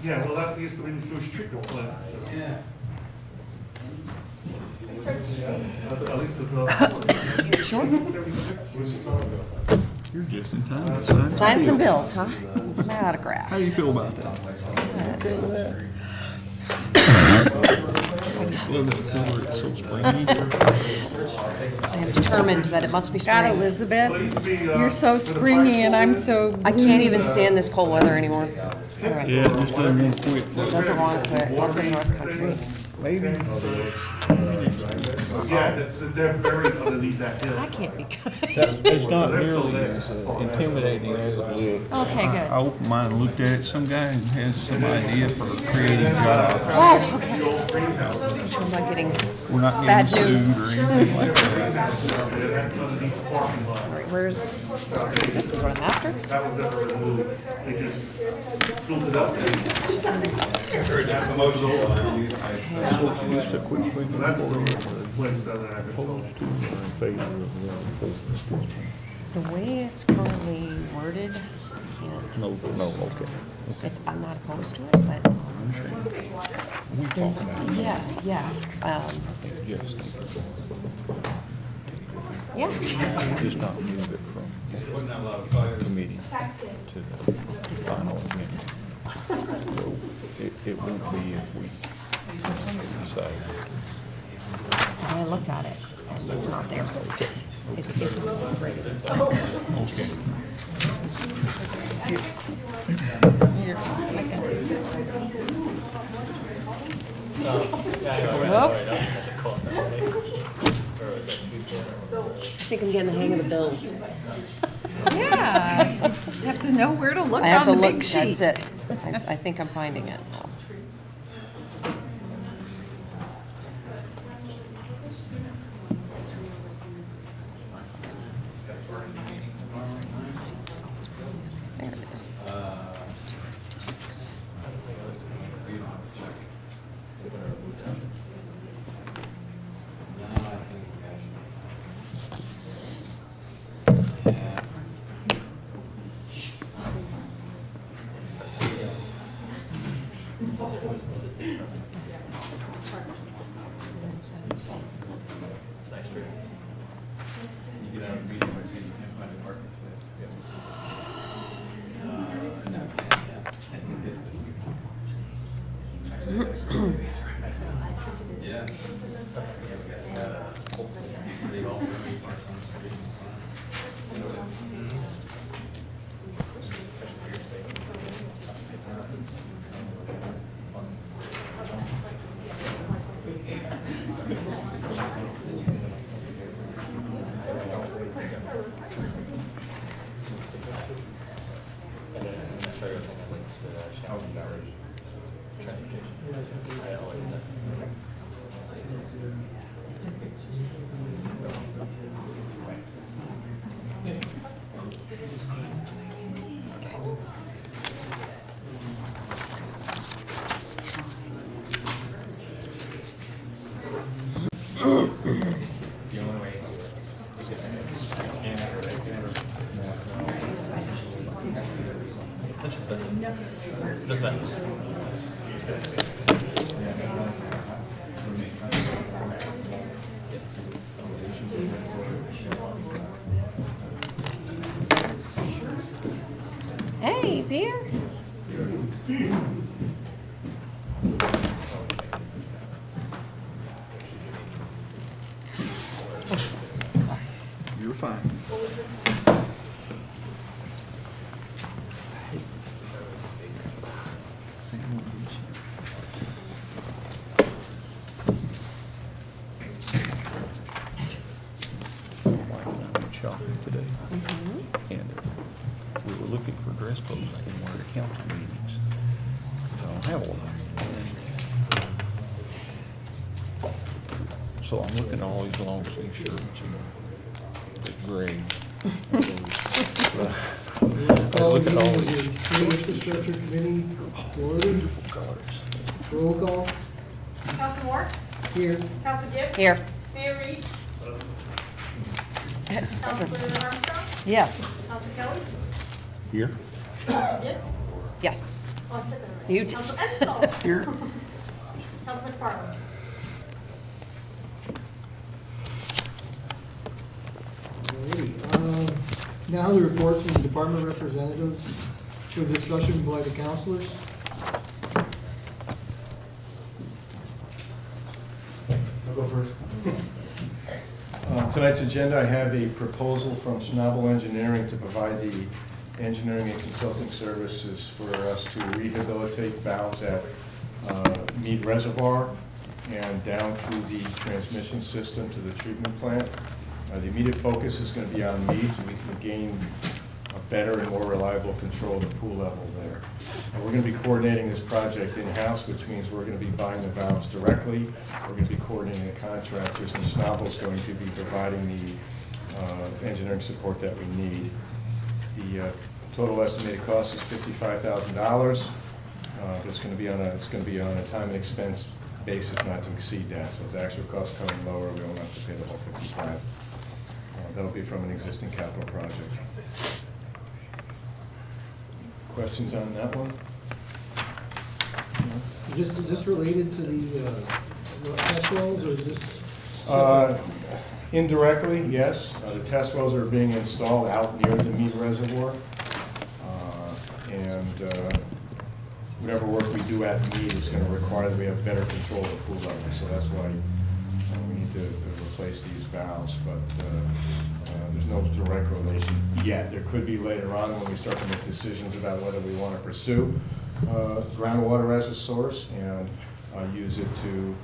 Yeah, well, that used to be the sewage treatment plant. So. Yeah. At least it's Sure. 76. You're just in time to sign. Sign some bills, huh? My autograph. How do you feel about that? I just love that color. It's so springy. I am determined that it must be God, spring. Elizabeth, you're so springy and I'm so I can't even stand this cold weather anymore. All right. Yeah, it just doesn't want to quit. It doesn't want to quit. Welcome to North Country. Maybe. Yeah, they're buried underneath that hill. I can't be good. It's not nearly as intimidating as it looks. Okay, good. I opened mine and looked at it. Some guy has some idea for a creative job. Oh, okay. I'm not getting We're not bad getting news. sued or anything like that. All right, where's, this is what I'm after? That was never removed. They just filled it up. Just a quick thing. So that's the place that I Opposed to or in favor of law enforcement. The way it's currently worded, I can't. No, okay. It's, I'm not opposed to it, but We talking about yeah. yes, Yeah. just not move it from committee to the final amendment. So it won't be if we decide. Because I looked at it, and it's not there. It's incorporated. I think I'm getting the hang of the bills. Yeah, you just have to know where to look I have on to the look, big sheet. that's it. I think I'm finding it now. There it is. Hey, beer. You're fine. My wife and I went shopping today, and we were looking for dress clothes I can wear to council meetings. I don't have one. So I'm looking at all these long sleeve shirts and they're gray. I look at all these Infrastructure Committee, order, beautiful colors. roll call, Council Moore? here. Council Gibbs? Here. Mayor Reed? Listen, Councilor Armstrong? Yes. Council Kelly? Here? Council Gibbs. Yes. Oh, I said that right. You did. Council Edsel. Here. Council McFarland. Alrighty, now the reports from the department representatives for discussion by the councilors. I'll go first. Tonight's agenda, I have a proposal from Schnabel Engineering to provide the engineering and consulting services for us to rehabilitate valves at Mead Reservoir and down through the transmission system to the treatment plant. The immediate focus is going to be on Mead, so we can gain a better and more reliable control of the pool level there. And we're going to be coordinating this project in-house, which means we're going to be buying the valves directly. We're going to be coordinating the contractors, and Schnabel's going to be providing the engineering support that we need. The total estimated cost is $55,000. But it's going to be on a time and expense basis, not to exceed that. So if the actual cost coming lower, we won't have to pay the whole $55,000. That'll be from an existing capital project. Questions on that one? Is this related to the test wells, or is this? Indirectly, yes. The test wells are being installed out near the Mead Reservoir. Whatever work we do at Mead is going to require that we have better control of the pool level. So that's why we need to replace these valves, but there's no direct relation yet. There could be later on when we start to make decisions about whether we want to pursue groundwater as a source and use it to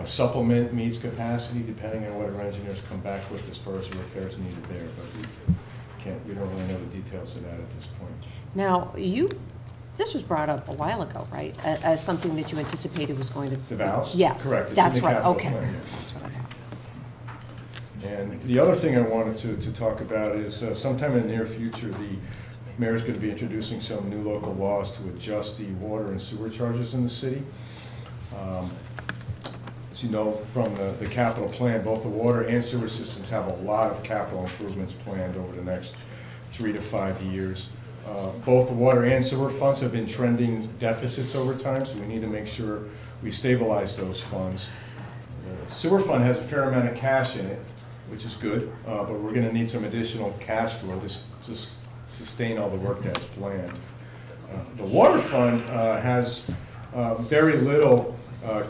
supplement Mead's capacity, depending on what our engineers come back with as far as the repairs needed there. But we don't really know the details of that at this point. Now, this was brought up a while ago, right? As something that you anticipated was going to. The valves? Yes. Correct. It's That's in the right, capital okay. plan, yes. That's what I thought. And the other thing I wanted to talk about is sometime in the near future, the mayor's going to be introducing some new local laws to adjust the water and sewer charges in the city. As you know from the capital plan, both the water and sewer systems have a lot of capital improvements planned over the next 3 to 5 years. Both the water and sewer funds have been trending deficits over time, so we need to make sure we stabilize those funds. The sewer fund has a fair amount of cash in it, which is good, but we're going to need some additional cash flow to sustain all the work that's planned. The water fund has very little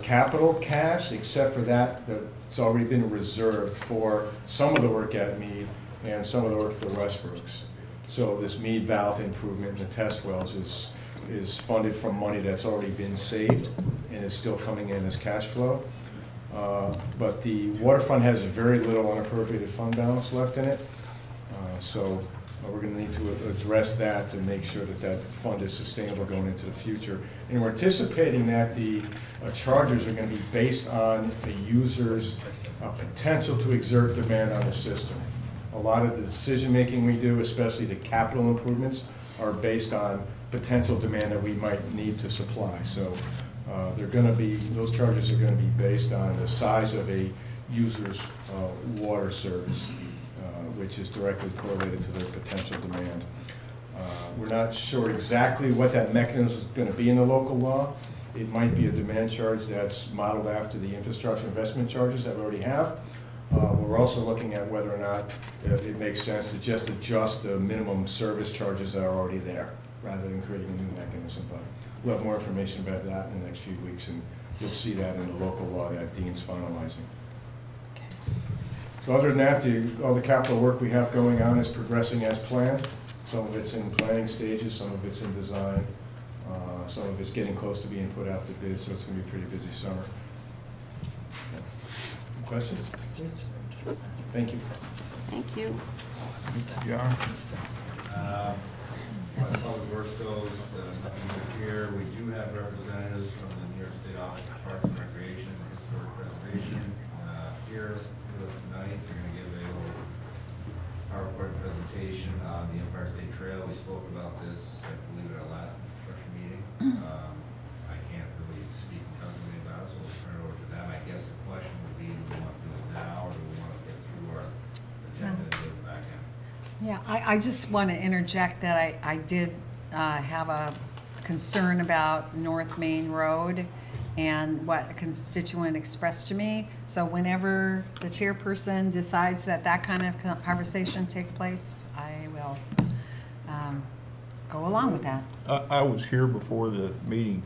capital cash, except for that's already been reserved for some of the work at Mead and some of the work for the Westbrook's. So this Mead valve improvement in the test wells is funded from money that's already been saved and is still coming in as cash flow. But the water fund has very little unappropriated fund balance left in it. So we're going to need to address that to make sure that that fund is sustainable going into the future. And we're anticipating that the charges are going to be based on a user's potential to exert demand on the system. A lot of the decision-making we do, especially the capital improvements, are based on potential demand that we might need to supply. So those charges are going to be based on the size of a user's water service, which is directly correlated to their potential demand. We're not sure exactly what that mechanism is going to be in the local law. It might be a demand charge that's modeled after the infrastructure investment charges that we already have. We're also looking at whether or not it makes sense to just adjust the minimum service charges that are already there, rather than creating a new mechanism. But we'll have more information about that in the next few weeks, and you'll see that in the local law that Dean's finalizing. Okay. So other than that, all the capital work we have going on is progressing as planned. Some of it's in planning stages, some of it's in design, some of it's getting close to being put out to bid, so it's going to be a pretty busy summer. Questions? Thank you. Thank you. Yeah. As Public Works goes, nothing new here. We do have representatives from the New York State Office of Parks and Recreation and Historic Preservation here with us tonight. They're going to give a little PowerPoint presentation on the Empire State Trail. We spoke about this, I believe, at our last infrastructure meeting. I can't really speak intelligently about it, so we'll turn it over to them. I guess the question would be, do we want to do it now, or do we want to get through our agenda and do it back in? Yeah, I just want to interject that I did have a concern about North Main Road and what a constituent expressed to me. So whenever the chairperson decides that that kind of conversation take place, I will go along with that. I was here before the meeting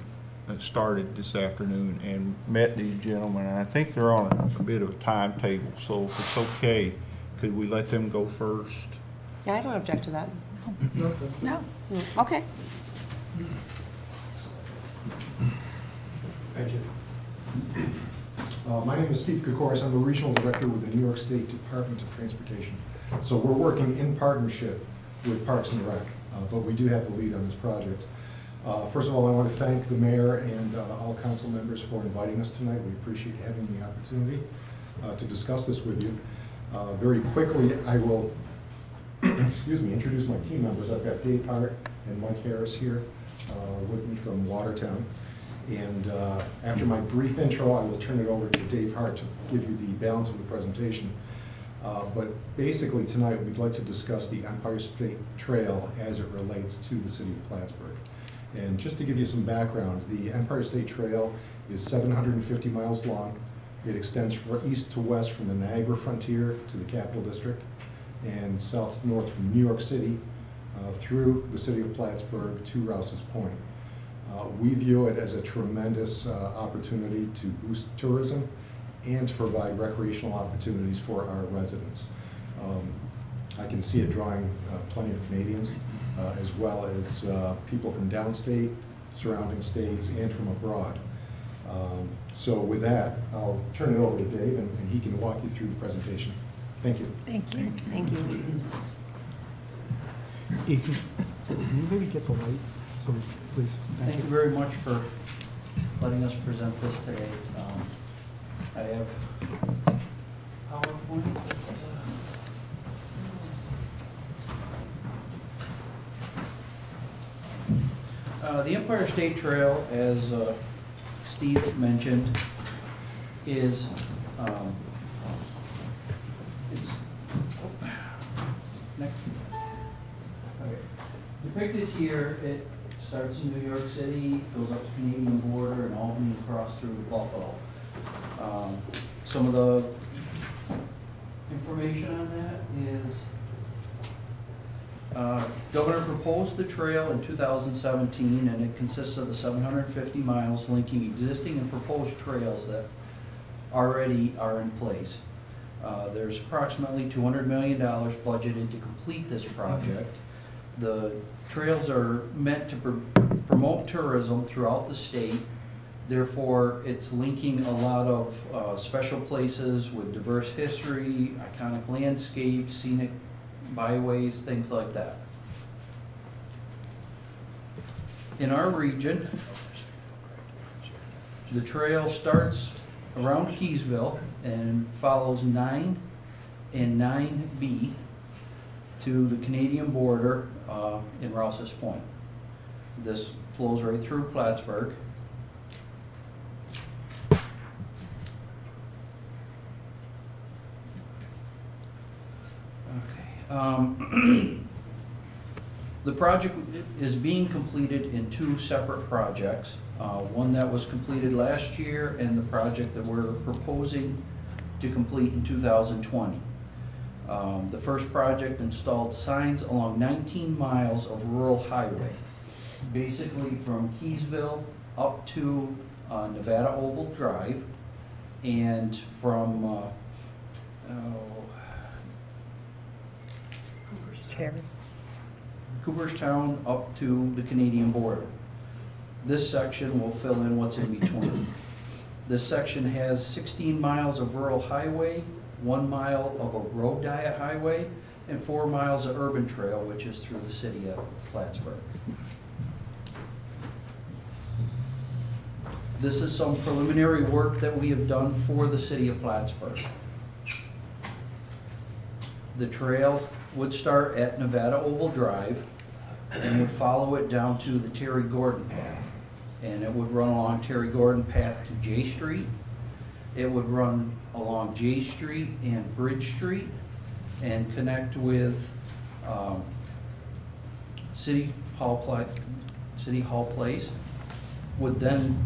started this afternoon and met these gentlemen, and I think they're on a bit of a timetable, so if it's okay, could we let them go first? Yeah, I don't object to that. No, that's No? Okay. Thank you. My name is Steve Kokoris. I'm the Regional Director with the New York State Department of Transportation. So we're working in partnership with Parks and Rec, but we do have the lead on this project. First of all, I want to thank the mayor and all council members for inviting us tonight. We appreciate having the opportunity to discuss this with you. Very quickly, I will introduce my team members. I've got Dave Hart and Mike Harris here with me from Watertown. And after my brief intro, I will turn it over to Dave Hart to give you the balance of the presentation. But basically tonight, we'd like to discuss the Empire State Trail as it relates to the city of Plattsburgh. And just to give you some background, the Empire State Trail is 750 miles long. It extends from east to west from the Niagara frontier to the Capital District and south to north from New York City through the city of Plattsburgh to Rouse's Point. We view it as a tremendous opportunity to boost tourism and to provide recreational opportunities for our residents. I can see it drawing plenty of Canadians, as well as people from downstate, surrounding states, and from abroad. So with that, I'll turn it over to Dave, and he can walk you through the presentation. Thank you. Thank you. Thank you. Ethan, can you maybe get the light? So, please. Thank you very much for letting us present this today. I have PowerPoint. The Empire State Trail, as Steve mentioned, is it's next. Okay. Depicted here, it starts in New York City, goes up to the Canadian border, and Albany across through Buffalo. Some of the information on that is Governor proposed the trail in 2017, and it consists of the 750 miles linking existing and proposed trails that already are in place. There's approximately $200 million budgeted to complete this project. The trails are meant to promote tourism throughout the state. Therefore, it's linking a lot of special places with diverse history, iconic landscapes, scenic byways, things like that. In our region, the trail starts around Keysville and follows 9 and 9B to the Canadian border in Rouse's Point. This flows right through Plattsburgh. The project is being completed in 2 separate projects. One that was completed last year and the project that we're proposing to complete in 2020. The first project installed signs along 19 miles of rural highway, basically from Keysville up to Nevada Oval Drive, and from Cooperstown up to the Canadian border. This section will fill in what's in between. This section has 16 miles of rural highway, 1 mile of a road diet highway, and 4 miles of urban trail, which is through the city of Plattsburgh. This is some preliminary work that we have done for the city of Plattsburgh. The trail would start at Nevada Oval Drive and would follow it down to the Terry Gordon path. And it would run along Terry Gordon path to J Street. It would run along J Street and Bridge Street and connect with City City Hall Place, would then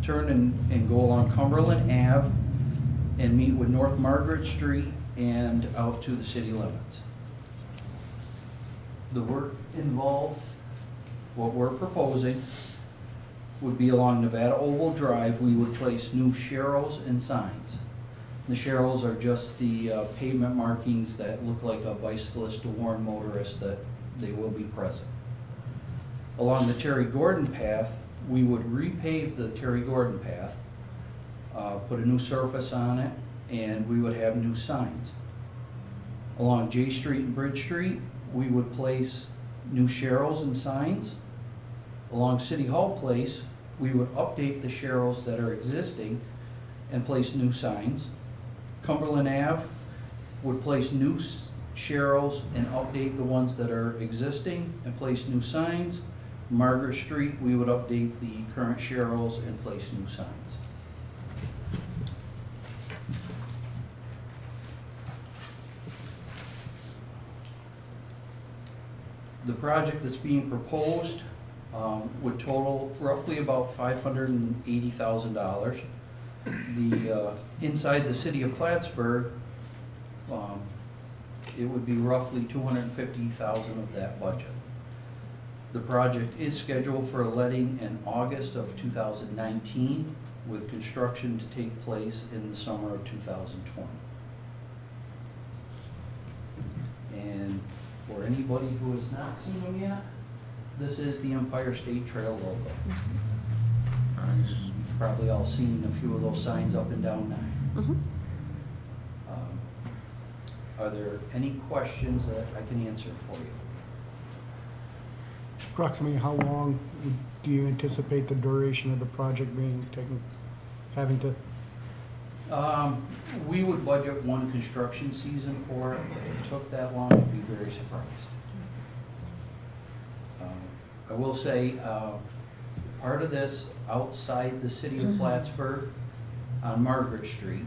turn and go along Cumberland Ave and meet with North Margaret Street and out to the city limits. The work involved, what we're proposing, would be along Nevada Oval Drive. We would place new sharrows and signs. The sharrows are just the pavement markings that look like a bicyclist to warn motorists that they will be present. Along the Terry Gordon path, we would repave the Terry Gordon path, put a new surface on it, and we would have new signs. Along J Street and Bridge Street, we would place new sharrows and signs. Along City Hall Place, we would update the sharrows that are existing and place new signs. Cumberland Ave would place new sharrows and update the ones that are existing and place new signs. Margaret Street, we would update the current sharrows and place new signs. The project that's being proposed would total roughly about $580,000. The inside the city of Plattsburgh, it would be roughly $250,000 of that budget. The project is scheduled for letting in August of 2019, with construction to take place in the summer of 2020. And for anybody who has not seen them yet, this is the Empire State Trail logo. Nice. You've probably all seen a few of those signs up and down 9. Mhm. Are there any questions that I can answer for you? Approximately how long do you anticipate the duration of the project having to? We would budget one construction season for it. If it took that long, I'd be very surprised. I will say, part of this outside the city of Plattsburgh on Margaret Street,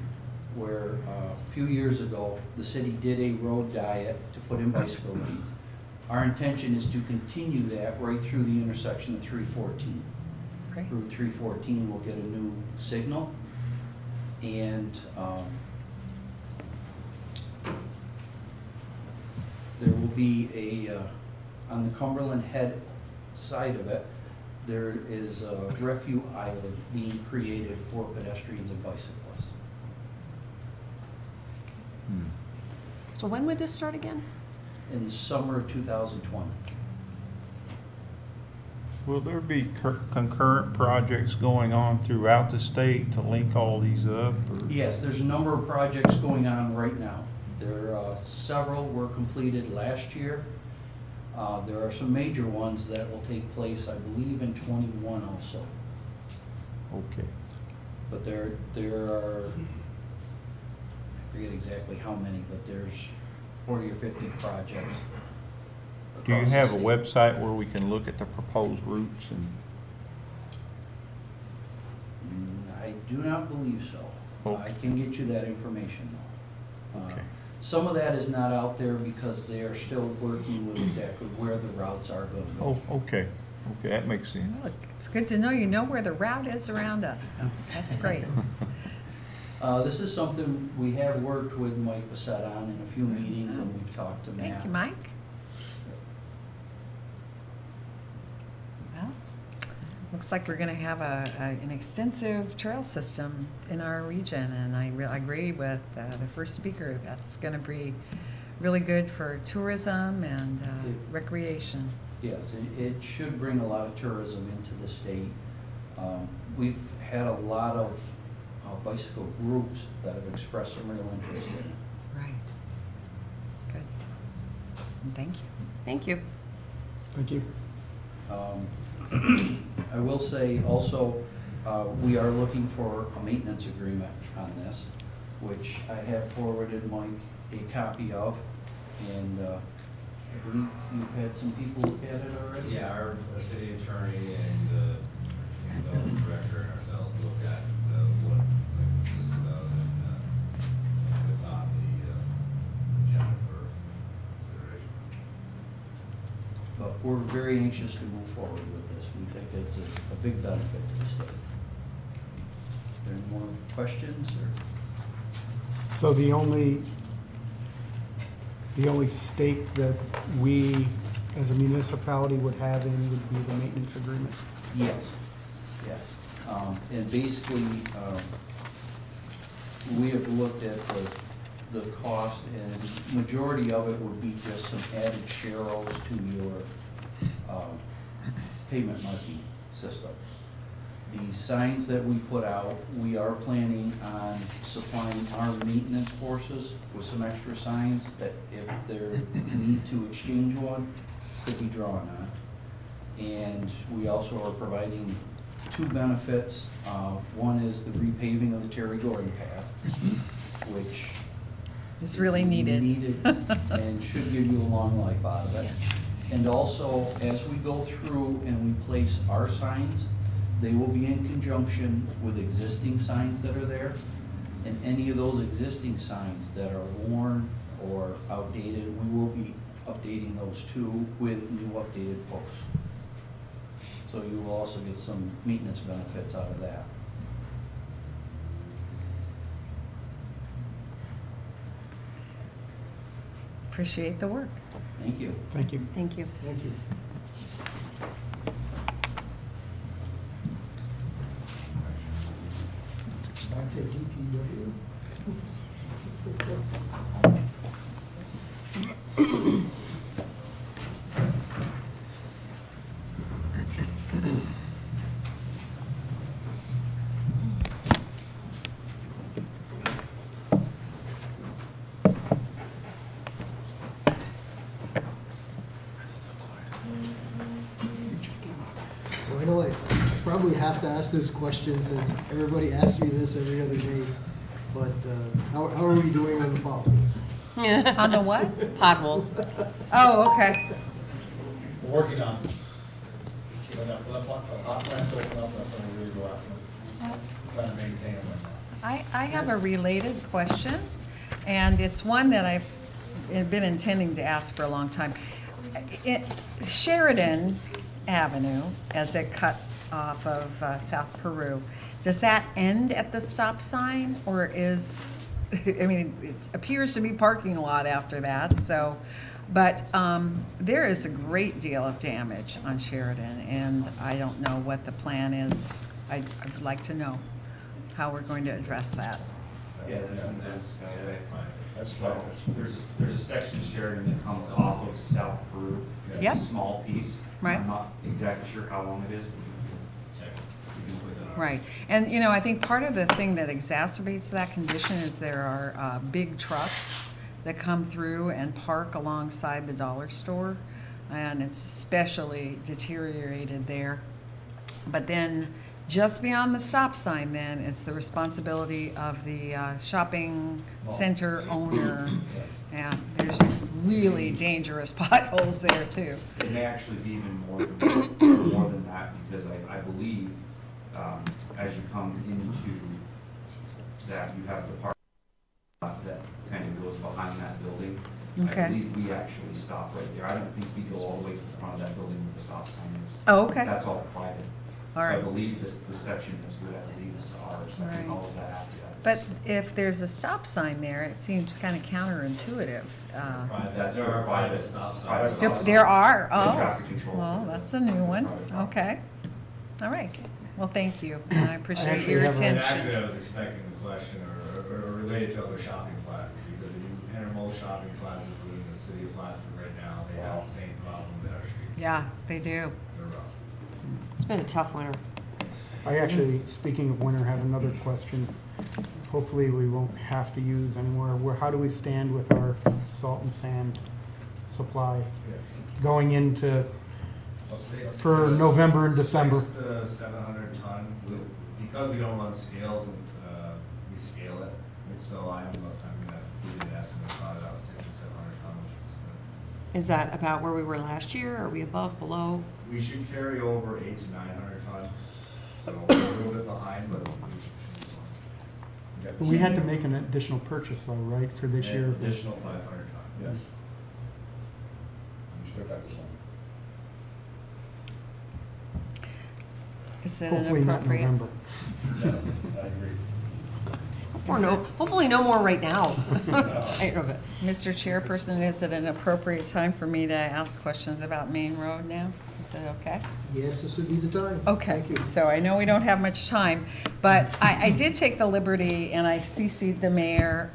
where a few years ago, the city did a road diet to put in bicycle lanes. Our intention is to continue that right through the intersection of 314. Great. Route 314 will get a new signal, and there will be on the Cumberland Head side of it, there is a refuge island being created for pedestrians and bicyclists. So when would this start again? In the summer of 2020. Will there be concurrent projects going on throughout the state to link all these up? Or? Yes, there's a number of projects going on right now. There are several were completed last year. There are some major ones that will take place, I believe, in 21 also. Okay. But there are, I forget exactly how many, but there's 40 or 50 projects. Do you across the have a state. website where we can look at the proposed routes? And I do not believe so. Okay. I can get you that information though. Okay. Some of that is not out there because they are still working with exactly where the routes are going to go. Oh, okay. Okay, that makes sense. Look, it's good to know you know where the route is around us. That's great. This is something we have worked with Mike Bissett on in a few meetings, and we've talked to Matt. Thank you, Mike. Well, looks like we're going to have an extensive trail system in our region, and I agree with the first speaker. That's going to be really good for tourism and recreation. Yes, it should bring a lot of tourism into the state. We've had a lot of bicycle groups that have expressed some real interest in it. Right. Good. And thank you. Thank you. Thank you. I will say also, we are looking for a maintenance agreement on this, which I have forwarded Mike a copy of, and I believe you've had some people look at it already? Yeah, our city attorney and development director and ourselves look at what it consists of, and it's on the agenda for consideration. we're very anxious to move forward with this. We think it's a big benefit to the state. Are there any more questions, or? So the only stake that we, as a municipality, would have in would be the maintenance agreement? Yes, yes. And basically, we have looked at the cost, and majority of it would be just some added sharrows to your pavement marking system. The signs that we put out, we are planning on supplying our maintenance forces with some extra signs that if there need to exchange one, could be drawn on. And we also are providing two benefits. One is the repaving of the Terry Gordon path, which It's really needed. And should give you a long life out of it. And also, as we go through and we place our signs, they will be in conjunction with existing signs that are there. And any of those existing signs that are worn or outdated, we will be updating those too with new updated posts. So you will also get some maintenance benefits out of that. Appreciate the work. Thank you. Thank you. Thank you. Thank you. Back to DPW. Well, I know I probably have to ask this question since everybody asks me this every other day, but how are we doing on the potholes? On the what? Potholes. Oh, okay. We're working on it. When the hot plants open up, that's when we really go after them. Trying to maintain them right now. I have a related question, and it's one that I've been intending to ask for a long time. Sheridan Avenue, as it cuts off of South Peru, does that end at the stop sign, or is, I mean, it appears to be parking lot after that, so, but there is a great deal of damage on Sheridan, and I don't know what the plan is. I'd like to know how we're going to address that. Yeah, that's there's a section of Sheridan that comes off of South Peru. It's Yep. a small piece. Right. I'm not exactly sure how long it is. But we can put that on. Right, and you know, I think part of the thing that exacerbates that condition is there are big trucks that come through and park alongside the dollar store, and it's especially deteriorated there. But then, just beyond the stop sign, then it's the responsibility of the shopping center owner. Yeah, there's really dangerous potholes there too. It may actually be even more than that, because I believe as you come into that, you have the park lot that kind of goes behind that building. Okay. I believe we actually stop right there. I don't think we go all the way to the front of that building where the stop sign is. Oh, okay. That's all private. All So I right. believe this section is good. I believe this is ours. I Right. think all of that after that. But if there's a stop sign there, it seems kind of counterintuitive. That's there are private stop signs. There are, Yeah, oh, traffic control. well, that's a new one, Private property. okay. All right, well, thank you, and I appreciate actually your have a- And attention. actually, I was expecting the question or related to other shopping plazas, because if you enter most shopping plazas within the city of Plattsburgh right now, they have the same problem that our streets. Yeah, they do. They're rough. It's been a tough winter. I actually, speaking of winter, have another question. Hopefully, we won't have to use anymore. How do we stand with our salt and sand supply going into, for November and December? 6 to 700 ton. Because we don't run scales, we scale it. So I'm gonna give you an estimate about 6 to 700 ton, which Is that about where we were last year? Are we above, below? we should carry over 8 to 900 ton. So we're a little bit behind, but We had to make an additional purchase though, right, for this year? additional 500 ton. Yes. You still got some. Is it Hopefully an not appropriate? November. No, I agree. Or no, hopefully no more right now. Tired of it. Mr. Chairperson, is it an appropriate time for me to ask questions about Main Road now? Is it okay? Yes, this would be the time. Okay, Thank you. so I know we don't have much time, but I did take the liberty, and I CC'd the mayor,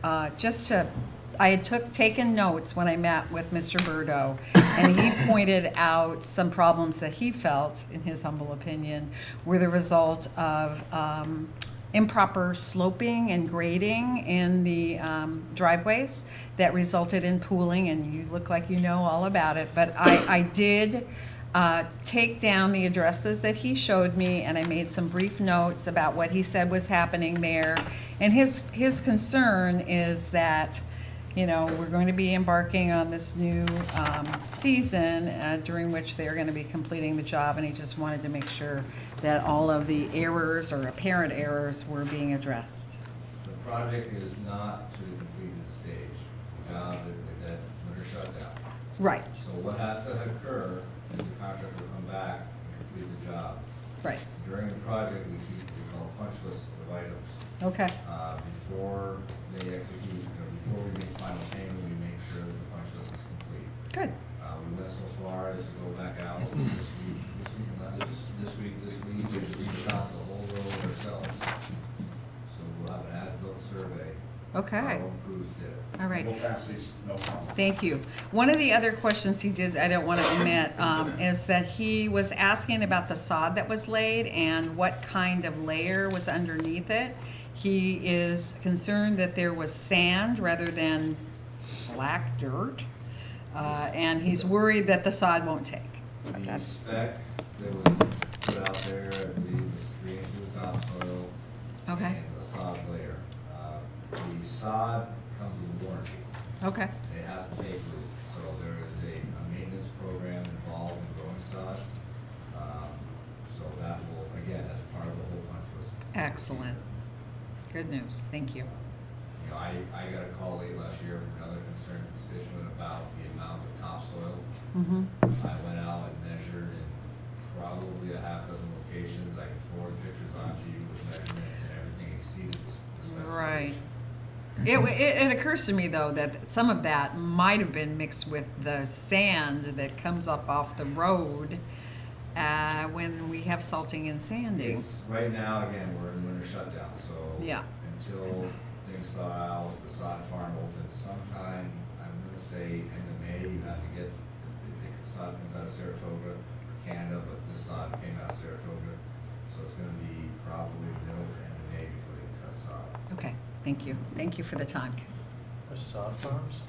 I had taken notes when I met with Mr. Burdo, and he pointed out some problems that he felt, in his humble opinion, were the result of improper sloping and grading in the driveways that resulted in pooling, and you look like you know all about it, but I did take down the addresses that he showed me, and I made some brief notes about what he said was happening there. And his concern is that, you know, we're going to be embarking on this new season during which they're going to be completing the job, and he just wanted to make sure that all of the errors or apparent errors were being addressed. The project is not to the completed stage. The job that winter shutdown. Right, So what has to occur is the contractor will come back and complete the job. right, During the project, we keep what we call a punch list of items. okay, Before they execute, before we make final payment, we make sure that the punch list is complete. good, We went so far as to go back out this week, and re-shot the whole road ourselves. So we'll have an as-built survey. okay. Our own crews did it. All right. We'll pass these, no problem. Thank you. One of the other questions he did, I don't want to omit, is that he was asking about the sod that was laid and what kind of layer was underneath it. He is concerned that there was sand rather than black dirt, and he's worried that the sod won't take. But The that's spec that was put out there, I believe, was 3 inches of topsoil. okay. And the sod layer. The sod comes with warranty. Okay. It has to take root, so there is a maintenance program involved in growing sod. So that will, again, that's part of the whole punch list. Excellent. Good news. Thank you. You know, I got a call late last year from another concerned constituent about the amount of topsoil. Mm-hmm. I went out and measured in probably a half dozen locations. I can forward pictures on to you with measurements, and everything exceeded the specification. Right. It occurs to me, though, that some of that might have been mixed with the sand that comes up off the road when we have salting and sanding. Right now, again, we're in winter shutdown, so Yeah. until things thaw out, the sod farm opens sometime, I'm gonna say end of May, you have to get, the sod comes out of Saratoga, Canada, but this sod came out of Saratoga, so it's gonna be probably middle to end of May before they cut sod. Okay. Thank you. Thank you for the time. There's sod farms?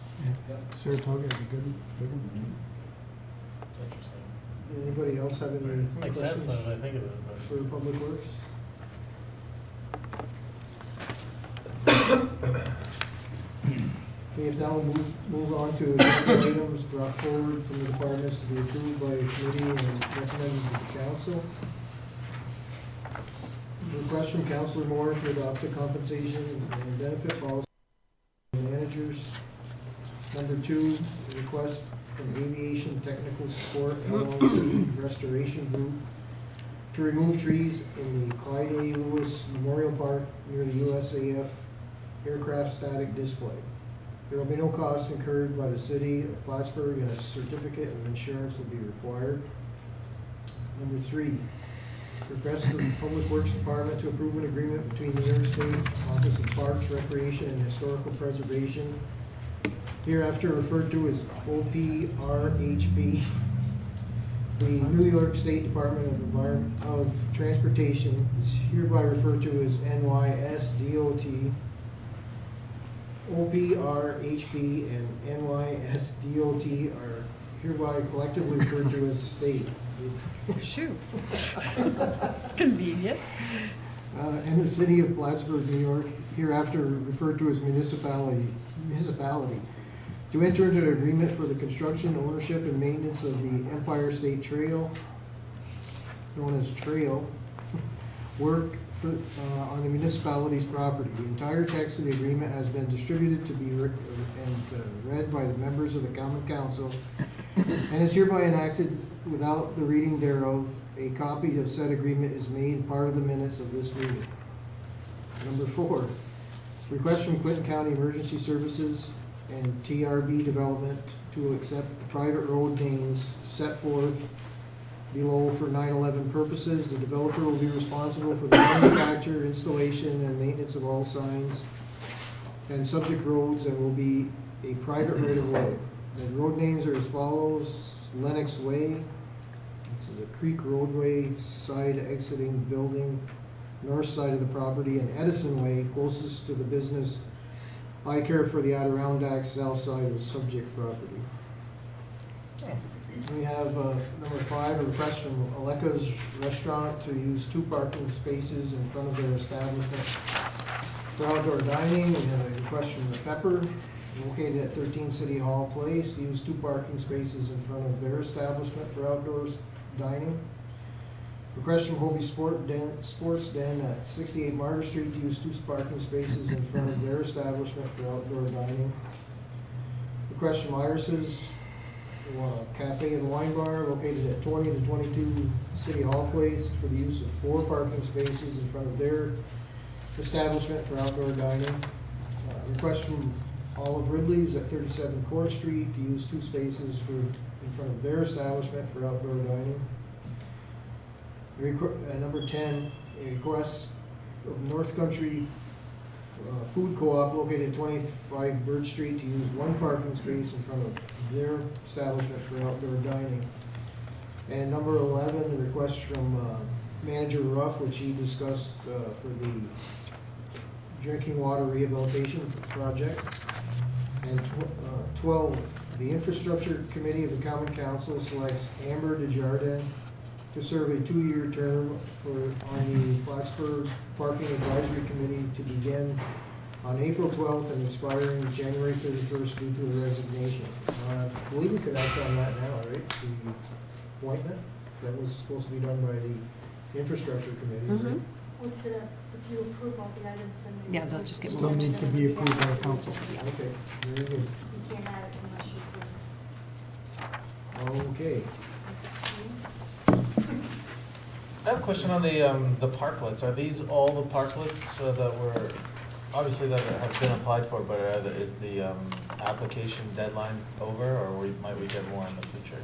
Saratoga is a good one. That's interesting. Anybody else have any Makes sense questions now that I think of it, but. for Public Works? Okay, if now we'll move on to agenda items brought forward from the departments to be approved by the committee and recommended to the council. Request from Councilor Moore to adopt a compensation and benefit policy for managers. Number 2, request from Aviation Technical Support LLC Restoration Group to remove trees in the Clyde A. Lewis Memorial Park near the USAF aircraft static display. There will be no costs incurred by the city of Plattsburgh, and a certificate of insurance will be required. Number 3, request from the Public Works Department to approve an agreement between the New York State Office of Parks, Recreation, and Historical Preservation, hereafter referred to as OPRHP. The New York State Department of Transportation is hereby referred to as NYSDOT. OPRHP and NYSDOT are hereby collectively referred to as state. Shoot. It's convenient. And the city of Plattsburgh, New York, hereafter referred to as municipality, to enter into an agreement for the construction, ownership, and maintenance of the Empire State Trail, known as Trail, work for, on the municipality's property. The entire text of the agreement has been distributed to be read by the members of the Common Council, and is hereby enacted without the reading thereof, a copy of said agreement is made part of the minutes of this meeting. Number 4, request from Clinton County Emergency Services and TRB Development to accept the private road names set forth below for 9/11 purposes. The developer will be responsible for the manufacture, installation, and maintenance of all signs and subject roads, and will be a private right-of-way. The road names are as follows: Lennox Way, this is a creek roadway, side exiting building, north side of the property, and Edison Way, closest to the business I Care for the Adirondacks, south side of the subject property. We have number 5, a request from Aleka's Restaurant to use 2 parking spaces in front of their establishment for outdoor dining. We have a request from the Pepper, located at 13 City Hall Place, to use 2 parking spaces in front of their establishment for outdoor dining. Request from Hobie Sports Den at 68 Margaret Street to use 2 parking spaces in front of their establishment for outdoor dining. Request from Iris's Cafe and Wine Bar, located at 20 to 22 City Hall Place, for the use of 4 parking spaces in front of their establishment for outdoor dining. Request from Olive Ridley's at 37 Court Street to use 2 spaces in front of their establishment for outdoor dining. Number 10, a request of North Country Food Co-op, located at 25 Birch Street, to use 1 parking space in front of their establishment for outdoor dining. And number 11, a request from Manager Ruff, which he discussed for the drinking water rehabilitation project. And 12, the Infrastructure Committee of the Common Council selects Amber Desjardins to serve a 2-year term on the Plattsburgh Parking Advisory Committee, to begin on April 12th and expiring January 31st due to a resignation. I believe we could act on that now, right? The appointment that was supposed to be done by the Infrastructure Committee, right? Well, it's gonna, if you approve all the items, then they. Yeah, they'll just get Still moved. needs to be approved by the council. Okay, very good. You can't add it unless you approve. Okay. I have a question on the parklets. Are these all the parklets that were, obviously that have been applied for, but is the application deadline over, or might we get more in the future?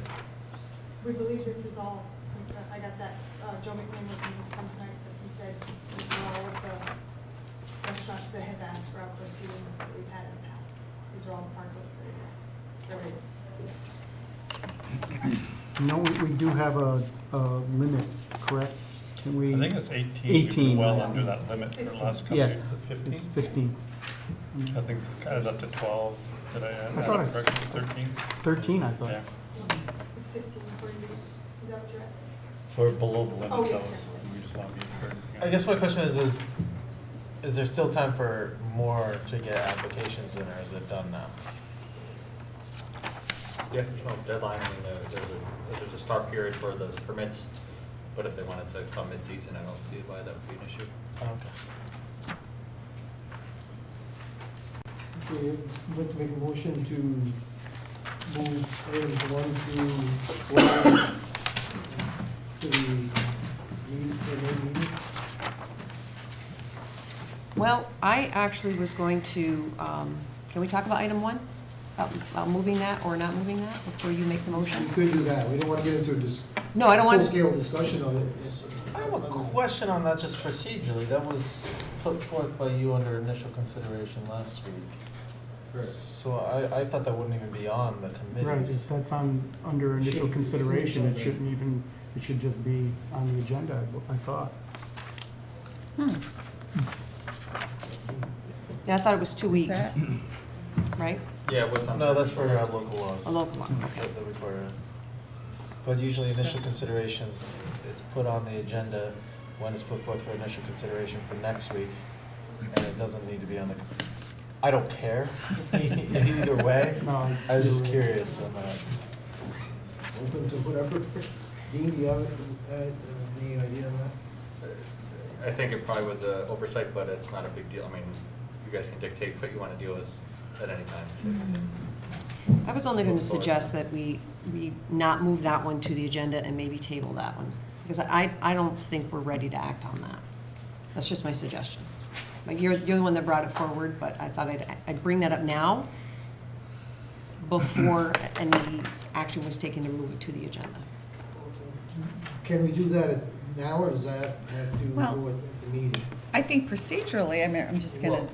We believe this is all, I got that, Joe McLean was going to come tonight, but he said these are all of the restaurants that have asked for outdoor seating that we've had in the past. These are all the parklets that have asked. No, we do have a limit, correct? Can we? I think it's 18. 18. We've been well under that limit for the last couple Yeah. of years. Is it 15? It's 15. I think it's kind of up to 12. Did I add thought that I- correctly? 13? 13, I thought. Yeah. It's 15 according to, is that what you're asking? We're below the limit, Oh, though, yeah. so we just want to be sure. I guess my question is there still time for more to get applications in, or is it done now? Yeah, there's no deadline. I mean, there's a start period for the permits, but if they wanted to come mid-season, I don't see why that would be an issue. Okay. Okay, I'd like to make a motion to move items 1 through 12 to the main meeting. Well, I actually was going to, can we talk about item 1? About moving that or not moving that before you make the motion? We could do that. We don't want to get into a No, I don't want. full-scale discussion of it. I have a question on that just procedurally. That was put forth by you under initial consideration last week. Correct. So I thought that wouldn't even be on the Right, committees. if that's under initial Shouldn't- consideration, it shouldn't. shouldn't even, it should just be on the agenda, I thought. Yeah, I thought it was 2 weeks, that? right? Yeah, what's on? No, that's for local laws. A local one, okay. That require it. But usually initial considerations, it's put on the agenda when it's put forth for initial consideration for next week, and it doesn't need to be on the, I don't care either way. No, I was just you're right. curious on that. Open to whatever. Dean, do you have any idea on that? I think it probably was a oversight, but it's not a big deal. I mean, you guys can dictate what you want to deal with at any time. So I was only going to suggest that we we not move that one to the agenda and maybe table that one. Because I don't think we're ready to act on that. That's just my suggestion. Like, you're the one that brought it forward, but I thought I'd bring that up now before any action was taken to move it to the agenda. Can we do that now, or does that have to Well- go at the meeting? I think procedurally, I mean, I'm just gonna Well-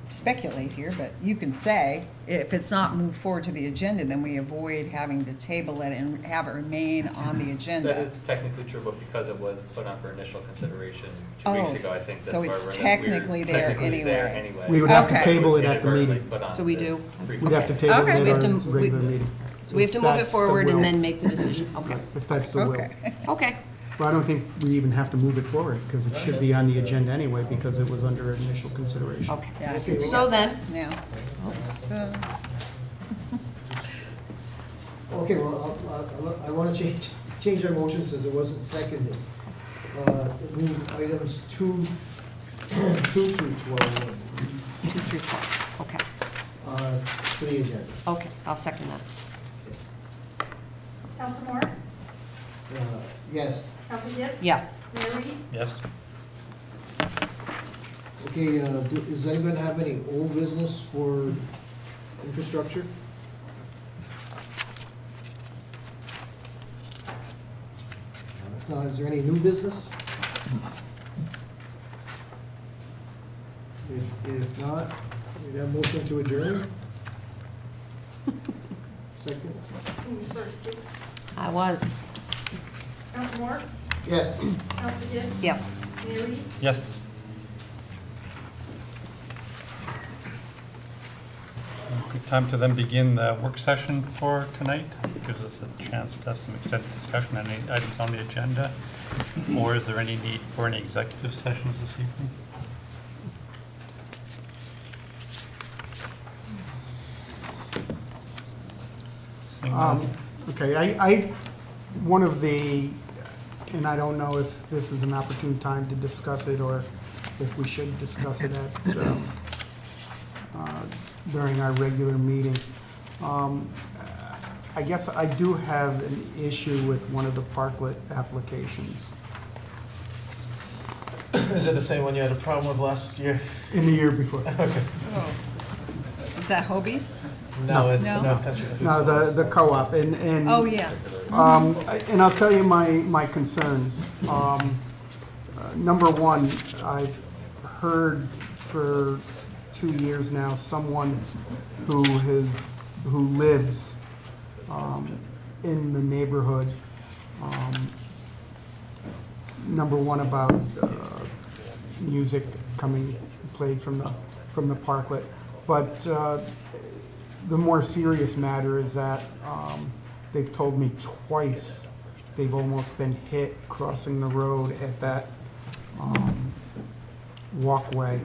speculate here, but you can say, if it's not moved forward to the agenda, then we avoid having to table it and have it remain on the agenda. That is technically true, but because it was put on for initial consideration 2 weeks Oh, ago, I think that's so why we're in it's this technically weird, there technically there anyway. anyway. We would have to Okay. table it was at the inadvertently meeting. put on So we this do? frequent- We'd have to Okay. table Okay. it So we at have our to- regular meeting. So we have to If move it that's the forward will. and then make the decision. Okay. If that's the will. Okay. Okay. Well, I don't think we even have to move it forward, because it should be on the agenda anyway, because it was under initial consideration. Okay. Yeah, I Okay, think we So got then, that now. So, Okay, well, I want to change our motion since it wasn't seconded. Move items 2 through 12 2 through 12. Okay. to the agenda. Okay, I'll second that. Council Moore? Yes. Council Gibbs? Yeah. Mayor Reed? Yes. Okay, does anyone have any old business for infrastructure? If not, is there any new business? If not, we have a motion to adjourn. Second? Who's first, please? I was. Council Moore? Yes. Council Gibbs? Yes. Mayor Reed? Yes. Good time to then begin the work session for tonight. Gives us a chance to have some extended discussion on any items on the agenda. Or is there any need for any executive sessions this evening? Seeing none. Okay, one of the, and I don't know if this is an opportune time to discuss it, or if we should discuss it at, during our regular meeting. I guess I do have an issue with one of the parklet applications. Is it the same one you had a problem with last year? In the year before. Okay. oh. Is that Hobie's? No, it's No. the North Country Food No, Policy. the co-op, and. Oh, yeah. And I'll tell you my concerns. Number one, I've heard for 2 years now, someone who lives in the neighborhood, number one, about music played from the parklet. But the more serious matter is that they've told me twice they've almost been hit crossing the road at that walkway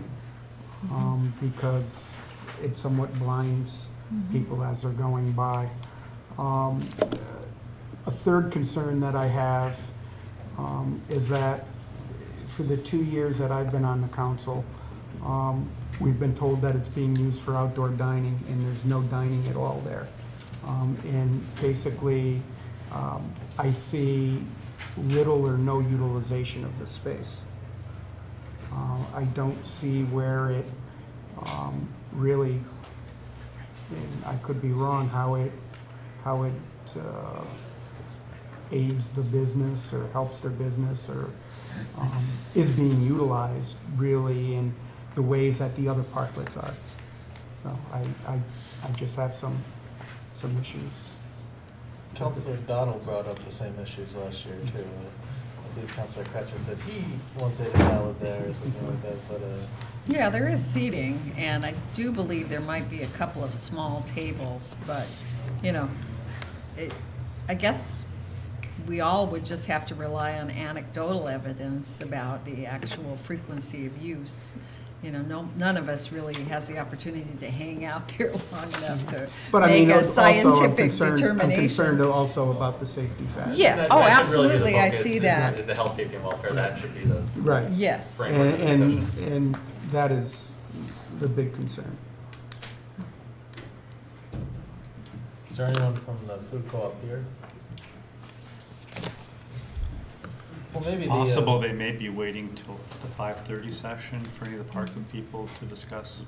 because it somewhat blinds people as they're going by. A third concern that I have is that for the 2 years that I've been on the council, we've been told that it's being used for outdoor dining, and there's no dining at all there. And basically, I see little or no utilization of the space. I don't see where it really, and I could be wrong, how it aids the business or helps their business or is being utilized really in the ways that the other parklets are. So I just have some issues. Councilor Donald brought up the same issues last year too. I believe Councilor Kretzer said he once ate a salad there or something like that, but Yeah, there is seating, and I do believe there might be a couple of small tables, but, you know, I guess we all would just have to rely on anecdotal evidence about the actual frequency of use. You know, none of us really has the opportunity to hang out there long enough to But I make mean, a also I'm scientific concerned determination. also about the safety factor. Yeah, That- oh, that should really be the absolutely, I focus, see is- that. Is the health, safety, and welfare, that should be the Right. Yes. framework of the discussion. And that is the big concern. Is there anyone from the food co-op here? Well, maybe the. Possible they may be waiting till the 5:30 session for any of the parking people to discuss.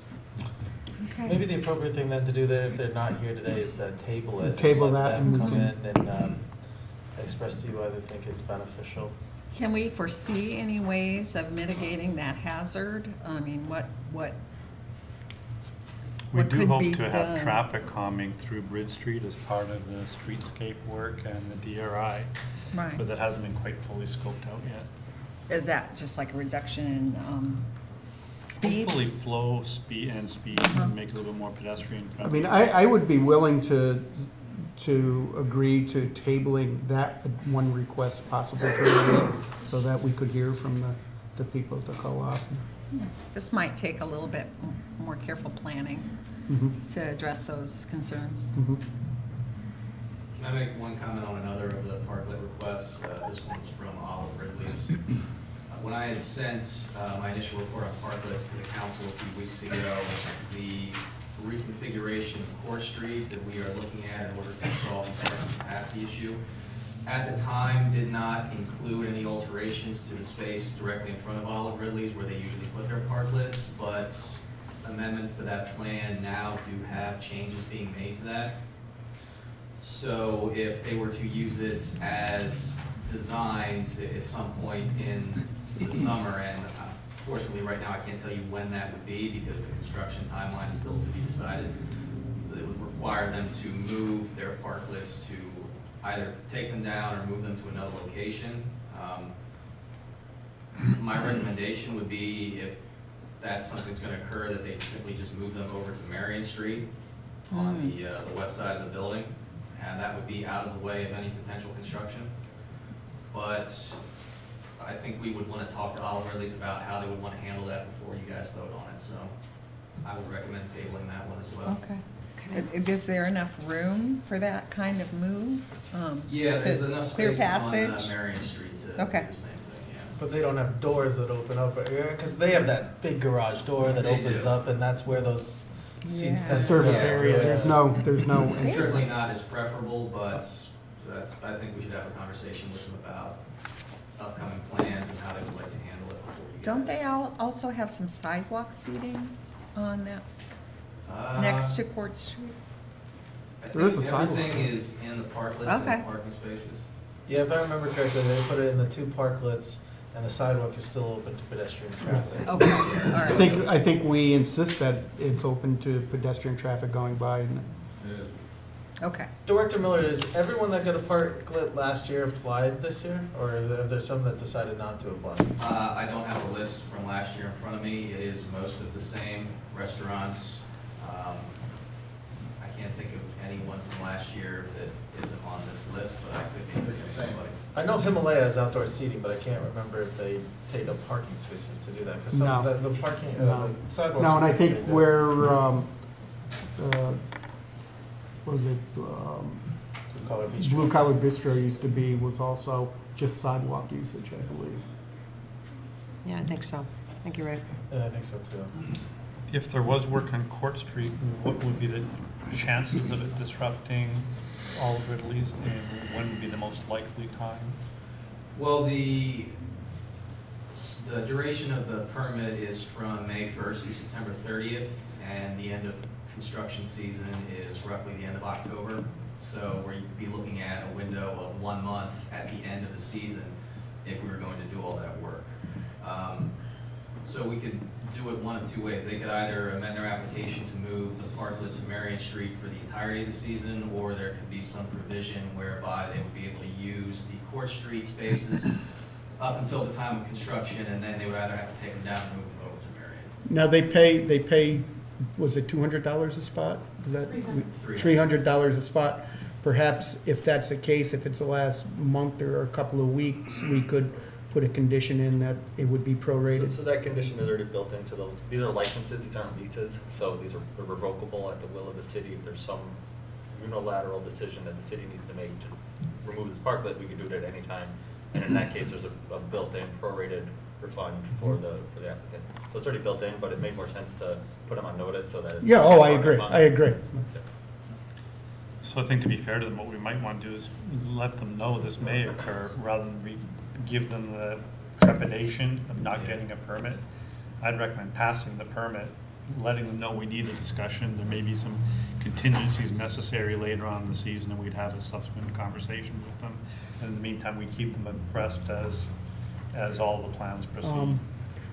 Okay. Maybe the appropriate thing then to do there, if they're not here today, is table it. Table and that let and them we come can- in and express to you why they think it's beneficial. Can we foresee any ways of mitigating that hazard? I mean, what We What do could hope be to have done? traffic calming through Bridge Street as part of the streetscape work and the DRI, Right. but that hasn't been quite fully scoped out yet. Is that just like a reduction in speed? Hopefully flow, speed, and make it a little bit more pedestrian I friendly. mean, I would be willing to agree to tabling that one request possible for the week, so that we could hear from the people at the co-op. This might take a little bit more careful planning Mhm. to address those concerns. Mhm. Can I make one comment on another of the parklet requests? This one's from Olive Ridley's. When I had sent my initial report on parklets to the council a few weeks ago, the reconfiguration of Court Street that we are looking at in order to solve the parking capacity issue, at the time did not include any alterations to the space directly in front of Olive Ridley's where they usually put their parklets, but amendments to that plan now do have changes being made to that. So if they were to use it as designed at some point in the summer, and fortunately right now I can't tell you when that would be because the construction timeline is still to be decided, but it would require them to move their parklets to either take them down or move them to another location. My recommendation would be if that's something that's going to occur, that they simply just move them over to Marion Street on the west side of the building, and that would be out of the way of any potential construction. But I think we would want to talk to Olive Ridley's about how they would want to handle that before you guys vote on it, so I would recommend tabling that one as well. Okay. Is there enough room for that kind of move? Yeah, there's to enough clear spaces on passage? Marion Street to do Okay. the same thing, yeah. But they don't have doors that open up, because they have that big garage door that They opens do. up, and that's where those seats Yeah. tend The to service go. area, So there's it's- there's no, It's certainly not as preferable, but I think we should have a conversation with them about upcoming plans and how they would like to handle it before you guys. Don't they also have some sidewalk seating on that, next to Court Street? I There is think a sidewalk. everything is in the parklets and Okay. the parking spaces. Yeah, if I remember correctly, they put it in the two parklets, and the sidewalk is still open to pedestrian traffic. Okay, all I right. I think we insist that it's open to pedestrian traffic going by. It is. Okay. Director Miller, is everyone that got a parklet last year applied this year, or are there some that decided not to apply? I don't have a list from last year in front of me. It is most of the same restaurants. I can't think of anyone from last year that isn't on this list, but I could be missing somebody. I know Himalaya has outdoor seating, but I can't remember if they take up parking spaces to do that, because some, No. the parking, No. the sidewalks. No, and I are think pretty good. where, was it, Blue Collar Bistro. Blue Collar Bistro used to be, was also just sidewalk usage, I believe. Yeah, I think so. I think you're right. Yeah, I think so too. If there was work on Court Street, what would be the chances of it disrupting Olive Ridley's, and when would be the most likely time? Well, the duration of the permit is from May 1st to September 30th, and the end of construction season is roughly the end of October. So we'd be looking at a window of 1 month at the end of the season if we were going to do all that work. So we could do it one of two ways. They could either amend their application to move the parklet to Marion Street for the entirety of the season, or there could be some provision whereby they would be able to use the Court Street spaces up until the time of construction, and then they would either have to take them down and move them over to Marion. Now, they pay, was it $200 a spot? Is that $300 a spot? Perhaps if that's the case, if it's the last month or a couple of weeks, we could put a condition in that it would be prorated. So that condition is already built into these are licenses, these aren't leases, so these are revocable at the will of the city. If there's some unilateral decision that the city needs to make to remove this parklet, we can do it at any time. And in that case, there's a built-in prorated refund for the applicant. So it's already built in, but it made more sense to put them on notice so that it's. Yeah, oh, I agree, I agree. So I think to be fair to them, what we might want to do is let them know this may occur, rather than give them the trepidation of not getting a permit. I'd recommend passing the permit, letting them know we need a discussion, there may be some contingencies necessary later on in the season, and we'd have a subsequent conversation with them. And in the meantime, we keep them abreast as all the plans proceed.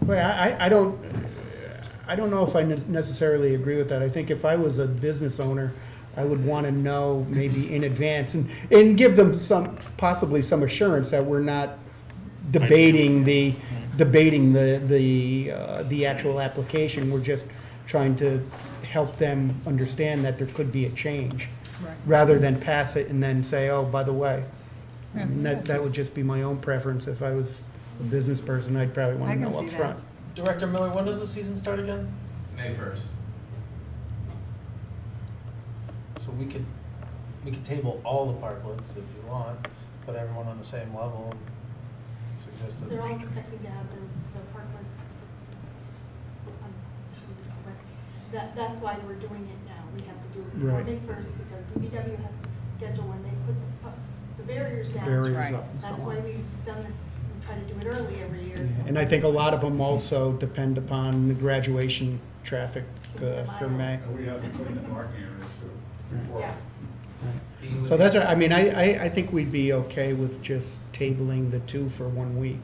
Well, I don't know if I necessarily agree with that. I think if I was a business owner, I would want to know maybe in advance and give them possibly some assurance that we're not debating the actual application. We're just trying to help them understand that there could be a change, Right. rather than pass it and then say, oh, by the way. Yeah, And that would just be my own preference. If I was a business person, I'd probably want I to can know up see front. that. Director Miller, when does the season start again? May 1st. So we could table all the parklets if you want, put everyone on the same level, and suggest that. They're all expecting to have the parklets. That's why we're doing it now. We have to do it before Right. May 1st because DPW has to schedule when they put the barriers down. Barriers Right. up and so That's on. why we've done this, we try to do it early every year. And I think a lot of them also depend upon the graduation traffic for May. And we have to clean the parking areas too. before. Yeah. So that's, I mean, I think we'd be okay with just tabling the two for 1 week.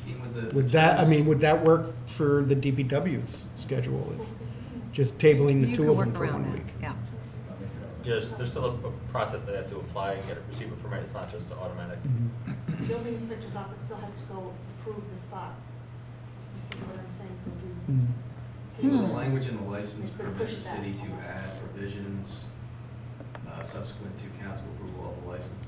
Even with the Would that, I twos- mean, would that work for the DPW's schedule? Just tabling the You two could of them work for around 1 that, week? yeah. There's still a process they have to apply and receive a permit, it's not just automatic. The building inspector's office still has to go approve the spots. You see what I'm saying? So if you Even table the it, language in the license They could permits push the that. city to add provisions subsequent to council approval of the license.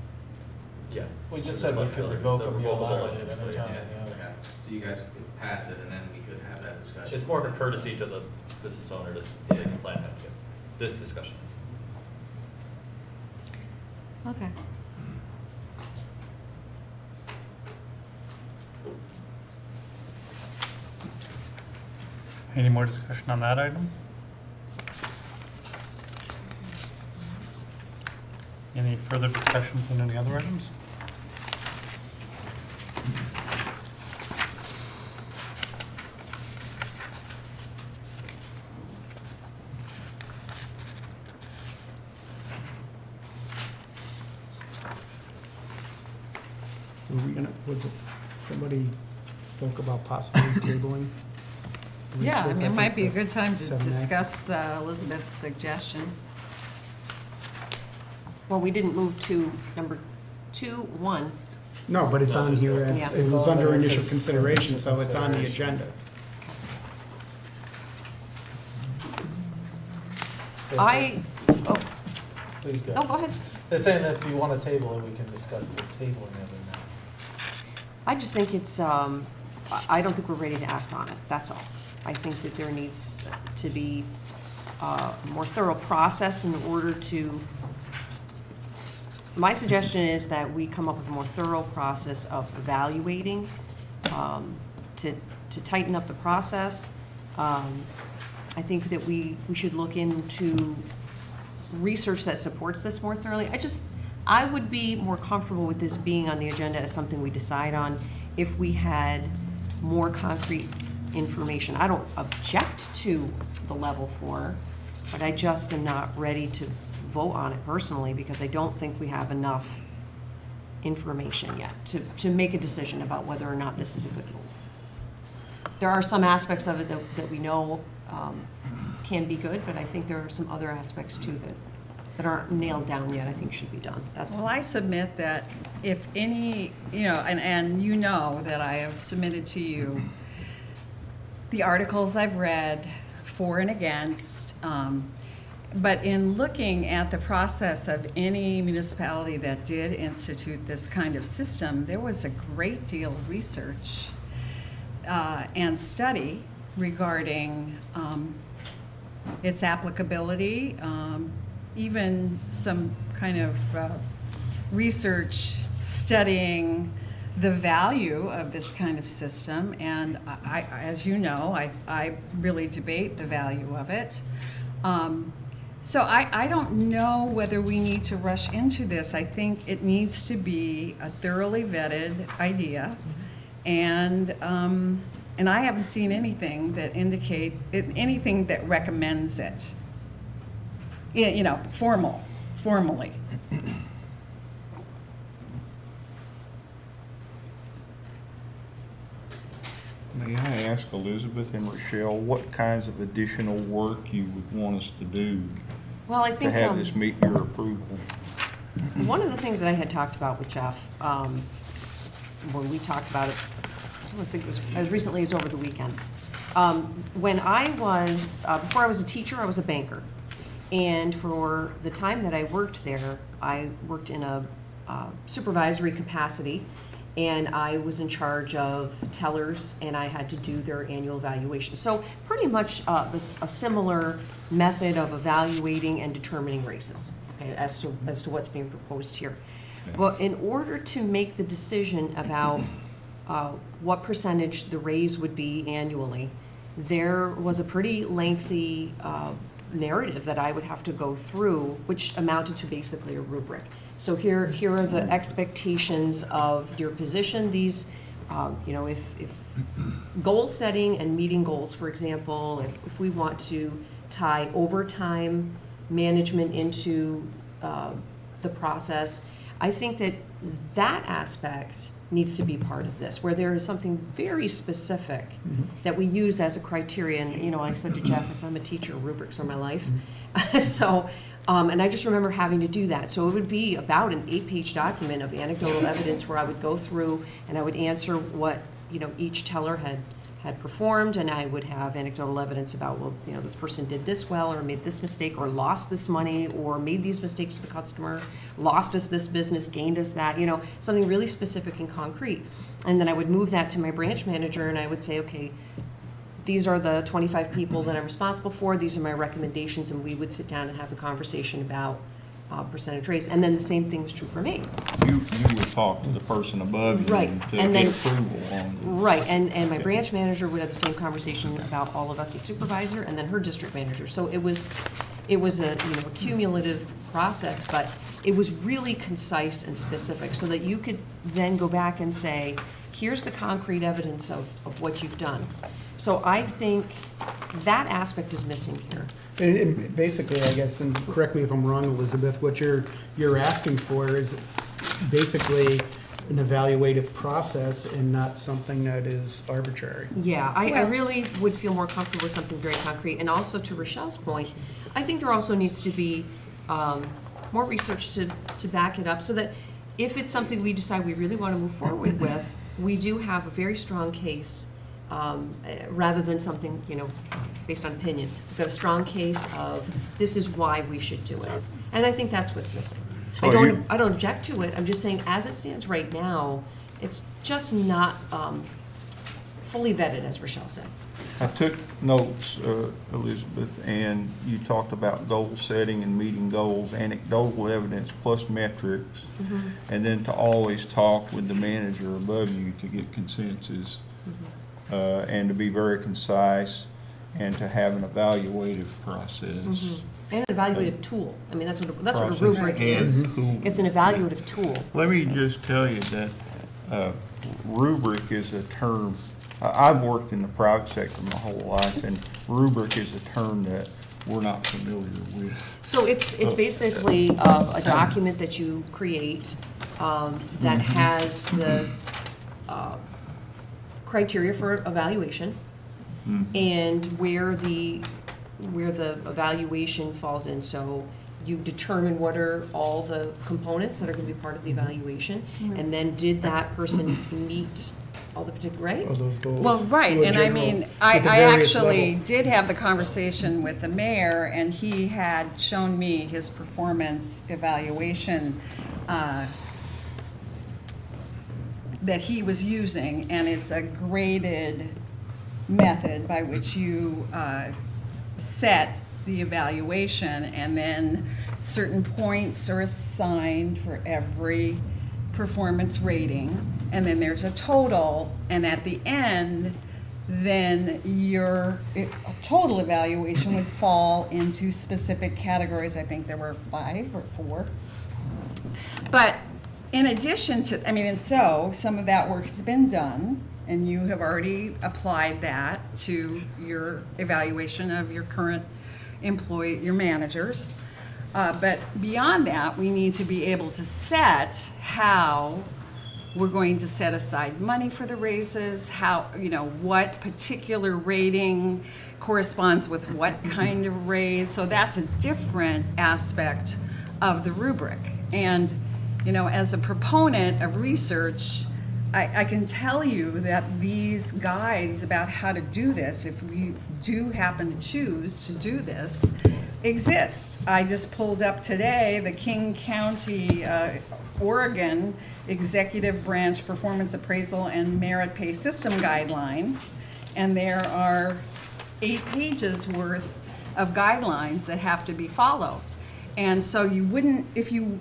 Yeah. We just said we could revoke them unilaterally at any time, yeah. Okay, so you guys could pass it and then we could have that discussion. It's more of a courtesy to the business owner to plan that too. This discussion is. Okay. Any more discussion on that item? Any further discussions on any other items? Were we gonna, was it, somebody spoke about possibly tabling? Yeah, I mean, it might be a good time to 7A. discuss Elizabeth's suggestion. Well, we didn't move to number 2, 1. No, but it's on here as, Yeah. it was It's on under there initial as consideration, so it's on the consideration. agenda. Oh, Please go. no, go ahead. They're saying that if you want to table it, we can discuss the tabling of it now. I just think it's, I don't think we're ready to act on it, that's all. I think that there needs to be a more thorough process in order to, my suggestion is that we come up with a more thorough process of evaluating, to tighten up the process. I think that we should look into research that supports this more thoroughly. I would be more comfortable with this being on the agenda as something we decide on if we had more concrete information. I don't object to the level 4, but I just am not ready to vote on it personally because I don't think we have enough information yet to make a decision about whether or not this is a good move. There are some aspects of it that we know can be good, but I think there are some other aspects too that aren't nailed down yet, I think should be done. That's Well, I submit that if any, and you know that I have submitted to you the articles I've read for and against, but in looking at the process of any municipality that did institute this kind of system, there was a great deal of research and study regarding its applicability, even some kind of research studying the value of this kind of system. And as you know, I really debate the value of it. So I don't know whether we need to rush into this. I think it needs to be a thoroughly vetted idea. And I haven't seen anything that indicates, anything that recommends it. You know, formally. May I ask Elizabeth and Rochelle what kinds of additional work you would want us to do Well, I to think have this meet your approval? one of the things that I had talked about with Jeff, when we talked about it, I think it was as recently as over the weekend. When I was, before I was a teacher, I was a banker. And for the time that I worked there, I worked in a supervisory capacity, and I was in charge of tellers, and I had to do their annual evaluation. So pretty much a similar method of evaluating and determining races, okay, as to what's being proposed here. But in order to make the decision about what percentage the raise would be annually, there was a pretty lengthy narrative that I would have to go through, which amounted to basically a rubric. So here are the expectations of your position. These, you know, if goal setting and meeting goals, for example, if we want to tie overtime management into the process, I think that aspect needs to be part of this, where there is something very specific that we use as a criterion. You know, I said to Jeff, as I'm a teacher, rubrics are my life. So, and I just remember having to do that. So it would be about an 8-page document of anecdotal evidence where I would go through and I would answer what, you know, each teller had performed, and I would have anecdotal evidence about, well, you know, this person did this well, or made this mistake, or lost this money, or made these mistakes with the customer, lost us this business, gained us that, you know, something really specific and concrete. And then I would move that to my branch manager, and I would say, okay, these are the 25 people that I'm responsible for, these are my recommendations, and we would sit down and have the conversation about percentage raise. And then the same thing was true for me. You would talk to the person above you Right. to And get then, approval on. right, and my branch manager would have the same conversation about all of us as supervisor, and then her district manager. So it was a, you know, a cumulative process, but it was really concise and specific, so that you could then go back and say, here's the concrete evidence of what you've done. So I think that aspect is missing here. And basically, I guess, and correct me if I'm wrong, Elizabeth, what you're asking for is basically an evaluative process and not something that is arbitrary. Yeah, I really would feel more comfortable with something very concrete. And also, to Rochelle's point, I think there also needs to be more research to back it up, so that if it's something we decide we really want to move forward with, we do have a very strong case, rather than something, you know, based on opinion. We've got a strong case of this is why we should do it. And I think that's what's missing. So I don't object to it. I'm just saying, as it stands right now, it's just not fully vetted, as Rochelle said. I took notes, Elizabeth, and you talked about goal setting and meeting goals, anecdotal evidence plus metrics, and then to always talk with the manager above you to get consensus, and to be very concise, and to have an evaluative process. And an evaluative tool. I mean, that's what a Process rubric and is. tool. It's an evaluative tool. Let me just tell you that rubric is a term, I've worked in the private sector my whole life, and rubric is a term that we're not familiar with. So it's basically a document that you create that has the criteria for evaluation, and where the evaluation falls in. So you determine what are all the components that are going to be part of the evaluation, and then did that person meet all the particular, right? Well, right, and I mean, I actually did have the conversation with the mayor, and he had shown me his performance evaluation that he was using, and it's a graded method by which you set the evaluation, and then certain points are assigned for every performance rating, and then there's a total, and at the end, then your total evaluation would fall into specific categories. I think there were 5 or 4. But in addition to, I mean, and so some of that work has been done, and you have already applied that to your evaluation of your current employee, your managers. But beyond that, we need to be able to set how we're going to set aside money for the raises, how, you know, what particular rating corresponds with what kind of raise. So that's a different aspect of the rubric. And, you know, as a proponent of research, I can tell you that these guides about how to do this, if we do happen to choose to do this, exist. I just pulled up today the King County, Oregon Executive Branch Performance Appraisal and Merit Pay System Guidelines, and there are 8 pages worth of guidelines that have to be followed. And so you wouldn't, if you,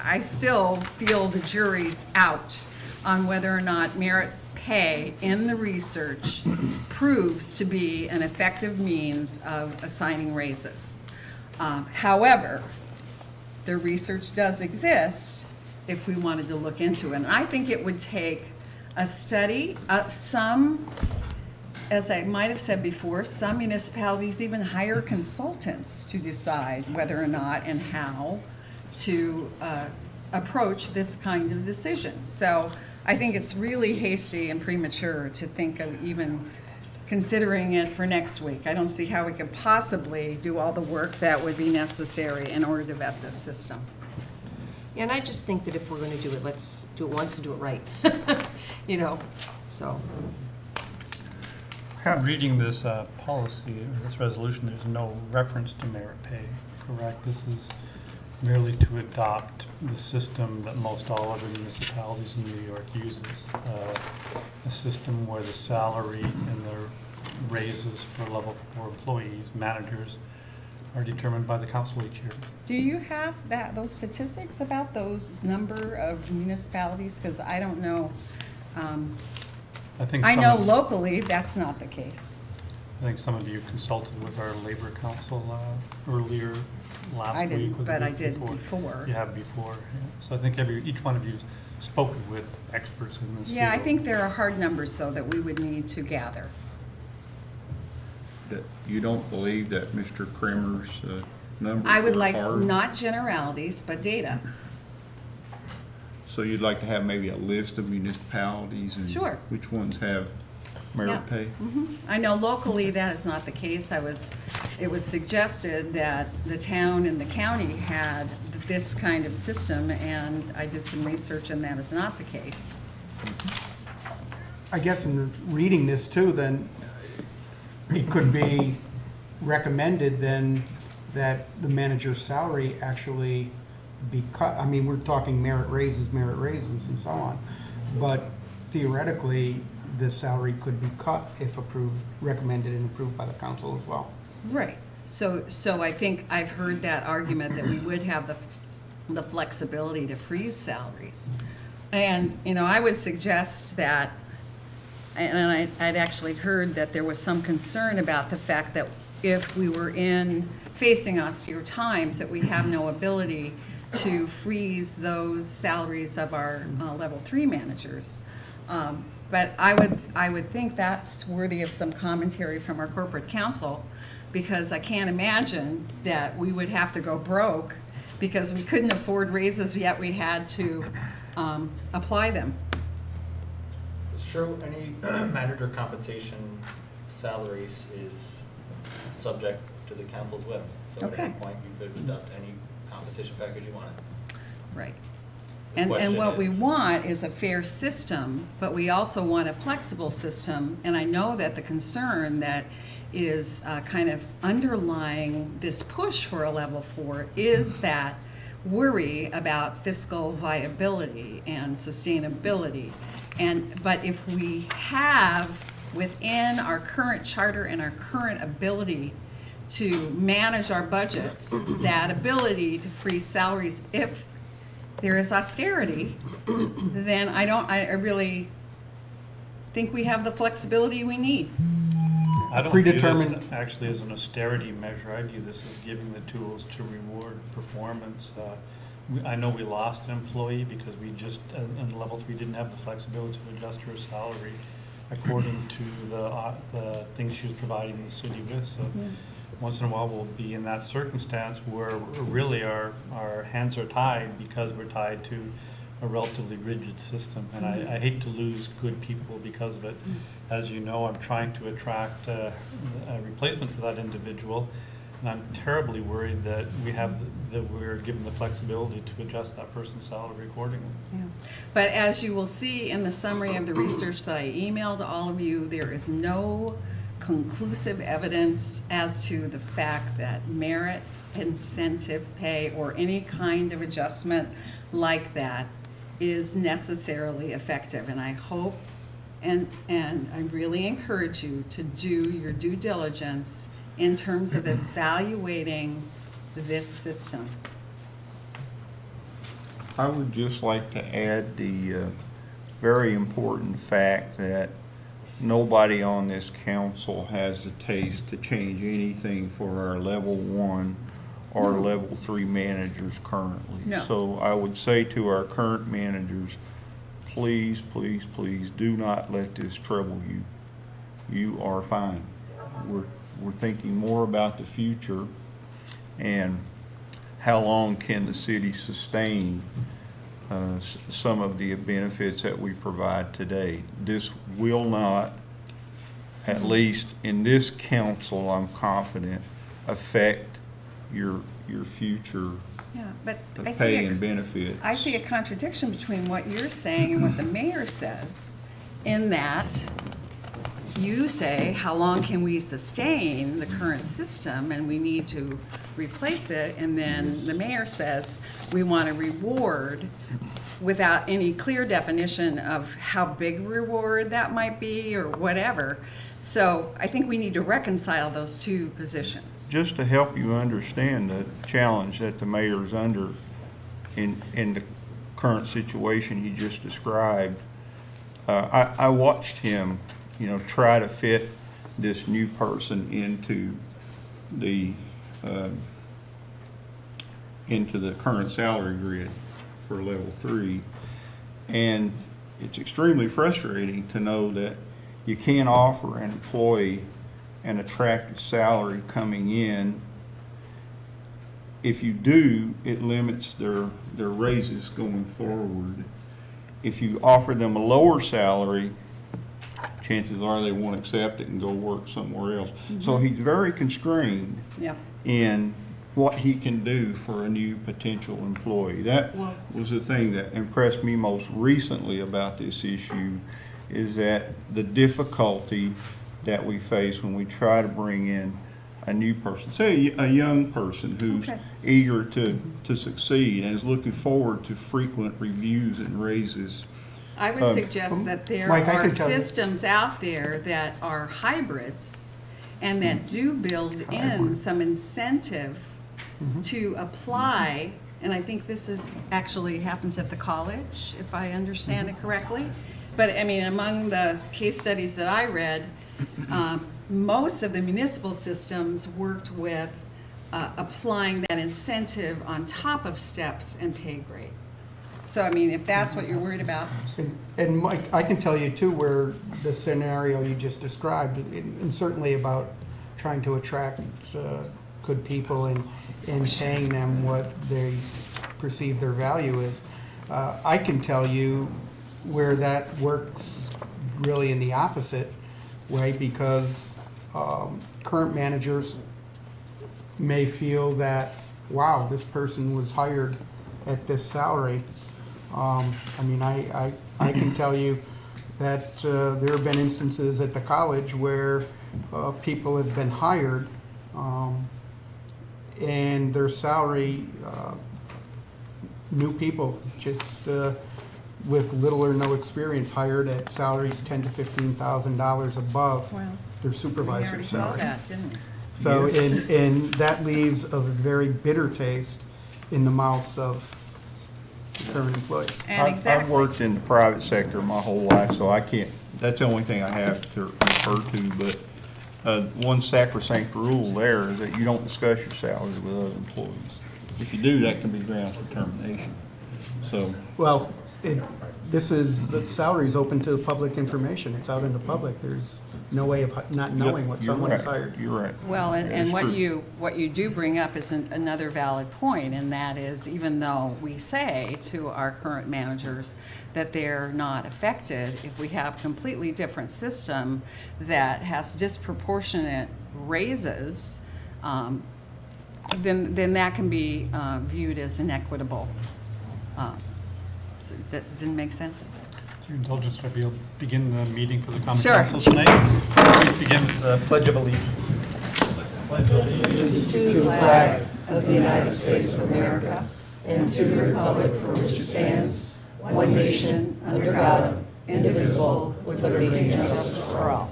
I still feel the jury's out on whether or not merit pay in the research proves to be an effective means of assigning raises. However, the research does exist if we wanted to look into it. And I think it would take a study, some, as I might have said before, some municipalities even hire consultants to decide whether or not and how to approach this kind of decision. So I think it's really hasty and premature to think of even considering it for next week. I don't see how we could possibly do all the work that would be necessary in order to vet this system. Yeah, and I just think that if we're going to do it, let's do it once and do it right. You know, so. Reading this policy, or this resolution, there's no reference to merit pay, correct? This is merely to adopt the system that most all other municipalities in New York uses. A system where the salary and the raises for level 4 employees, managers, are determined by the council each year. Do you have those statistics about those number of municipalities? Because I don't know. I know locally that's not the case. I think some of you consulted with our labor council earlier last week. I didn't, but I did before. You have before. Yeah. So I think each one of you has spoken with experts in this Yeah, field. I think there are hard numbers, though, that we would need to gather. That you don't believe that Mr. Kramer's numbers I would were like hard? not generalities, but data. So you'd like to have maybe a list of municipalities and Sure. which ones have merit Yeah. pay? I know locally that is not the case. It was suggested that the town and the county had this kind of system, and I did some research, and that is not the case. I guess in reading this too, then it could be recommended then that the manager's salary actually be cut. I mean, we're talking merit raises and so on. But theoretically, the salary could be cut if approved, recommended and approved by the council as well. Right. So I think I've heard that argument that we would have the flexibility to freeze salaries. And, you know, I would suggest that, and I'd actually heard that there was some concern about the fact that if we were facing austere times, that we have no ability to freeze those salaries of our level 3 managers. But I would think that's worthy of some commentary from our corporate counsel, because I can't imagine that we would have to go broke because we couldn't afford raises, yet we had to apply them. Sure, any manager compensation salaries is subject to the council's whim. So at Okay. any point, you could adopt any compensation package you wanted. Right. The And question what we is- want is a fair system, but we also want a flexible system. And I know that the concern that is kind of underlying this push for a level 4 is that worry about fiscal viability and sustainability. But if we have within our current charter and our current ability to manage our budgets, that ability to freeze salaries if there is austerity, then I really think we have the flexibility we need. I don't view Predetermined. this actually as an austerity measure. I view this as giving the tools to reward performance. I know we lost an employee because we just, in level 3, didn't have the flexibility to adjust her salary according to the things she was providing the city with. So once in a while, we'll be in that circumstance where really our hands are tied because we're tied to a relatively rigid system. And I hate to lose good people because of it. As you know, I'm trying to attract a replacement for that individual. And I'm terribly worried that we're given the flexibility to adjust that person's salary accordingly. Yeah. But as you will see in the summary of the research that I emailed all of you, there is no conclusive evidence as to the fact that merit, incentive pay, or any kind of adjustment like that is necessarily effective. And I hope and I really encourage you to do your due diligence in terms of evaluating this system. I would just like to add the very important fact that nobody on this council has the taste to change anything for our level 1 or level 3 managers currently. No. So I would say to our current managers, please, please, please do not let this trouble you. You are fine. We're thinking more about the future and how long can the city sustain some of the benefits that we provide today. This will not, at least in this council, I'm confident, affect your future But pay and benefits. I see a contradiction between what you're saying and what the mayor says, in that you say, how long can we sustain the current system and we need to replace it, and then the mayor says we want to reward without any clear definition of how big reward that might be or whatever. So I think we need to reconcile those two positions. Just to help you understand the challenge that the mayor's under in the current situation he just described, I watched him, try to fit this new person into the current salary grid for level 3, and it's extremely frustrating to know that you can't offer an employee an attractive salary coming in. If you do, it limits their raises going forward. If you offer them a lower salary, chances are they won't accept it and go work somewhere else. So he's very constrained in what he can do for a new potential employee. That was the thing that impressed me most recently about this issue, is that the difficulty that we face when we try to bring in a new person, say a young person who's eager to succeed and is looking forward to frequent reviews and raises. I would suggest that there are systems out there that are hybrids and that do build in some incentive to apply, and I think this is actually happens at the college, if I understand it correctly. But I mean, among the case studies that I read, most of the municipal systems worked with applying that incentive on top of steps and pay grade. So I mean, if that's what you're worried about. And Mike, I can tell you too, where the scenario you just described, and certainly about trying to attract good people and paying them what they perceive their value is. I can tell you where that works really in the opposite way, because current managers may feel that, wow, this person was hired at this salary. I mean, I can tell you that there have been instances at the college where people have been hired and their salary, new people just with little or no experience hired at salaries $10,000 to $15,000 above their supervisor's salary. We already saw that, didn't we? So, and that leaves a very bitter taste in the mouths of the current employees. I've worked in the private sector my whole life, so I can't that's the only thing I have to refer to, but one sacrosanct rule there is that you don't discuss your salary with other employees. If you do, that can be grounds for termination. So, Well, the salary's open to public information. It's out in the public. There's no way of not knowing what you're someone is right. hired. You're right. Well, and That's what true. you do bring up is another valid point, and that is, even though we say to our current managers that they're not affected, if we have completely different system that has disproportionate raises, then that can be viewed as inequitable. So that didn't make sense? With your indulgence, I'll begin the meeting for the Common Sure. Council tonight. Please begin with the Pledge of Allegiance. To the flag of the United States of America and to the republic for which it stands, one nation, under God, indivisible, with liberty and justice for all.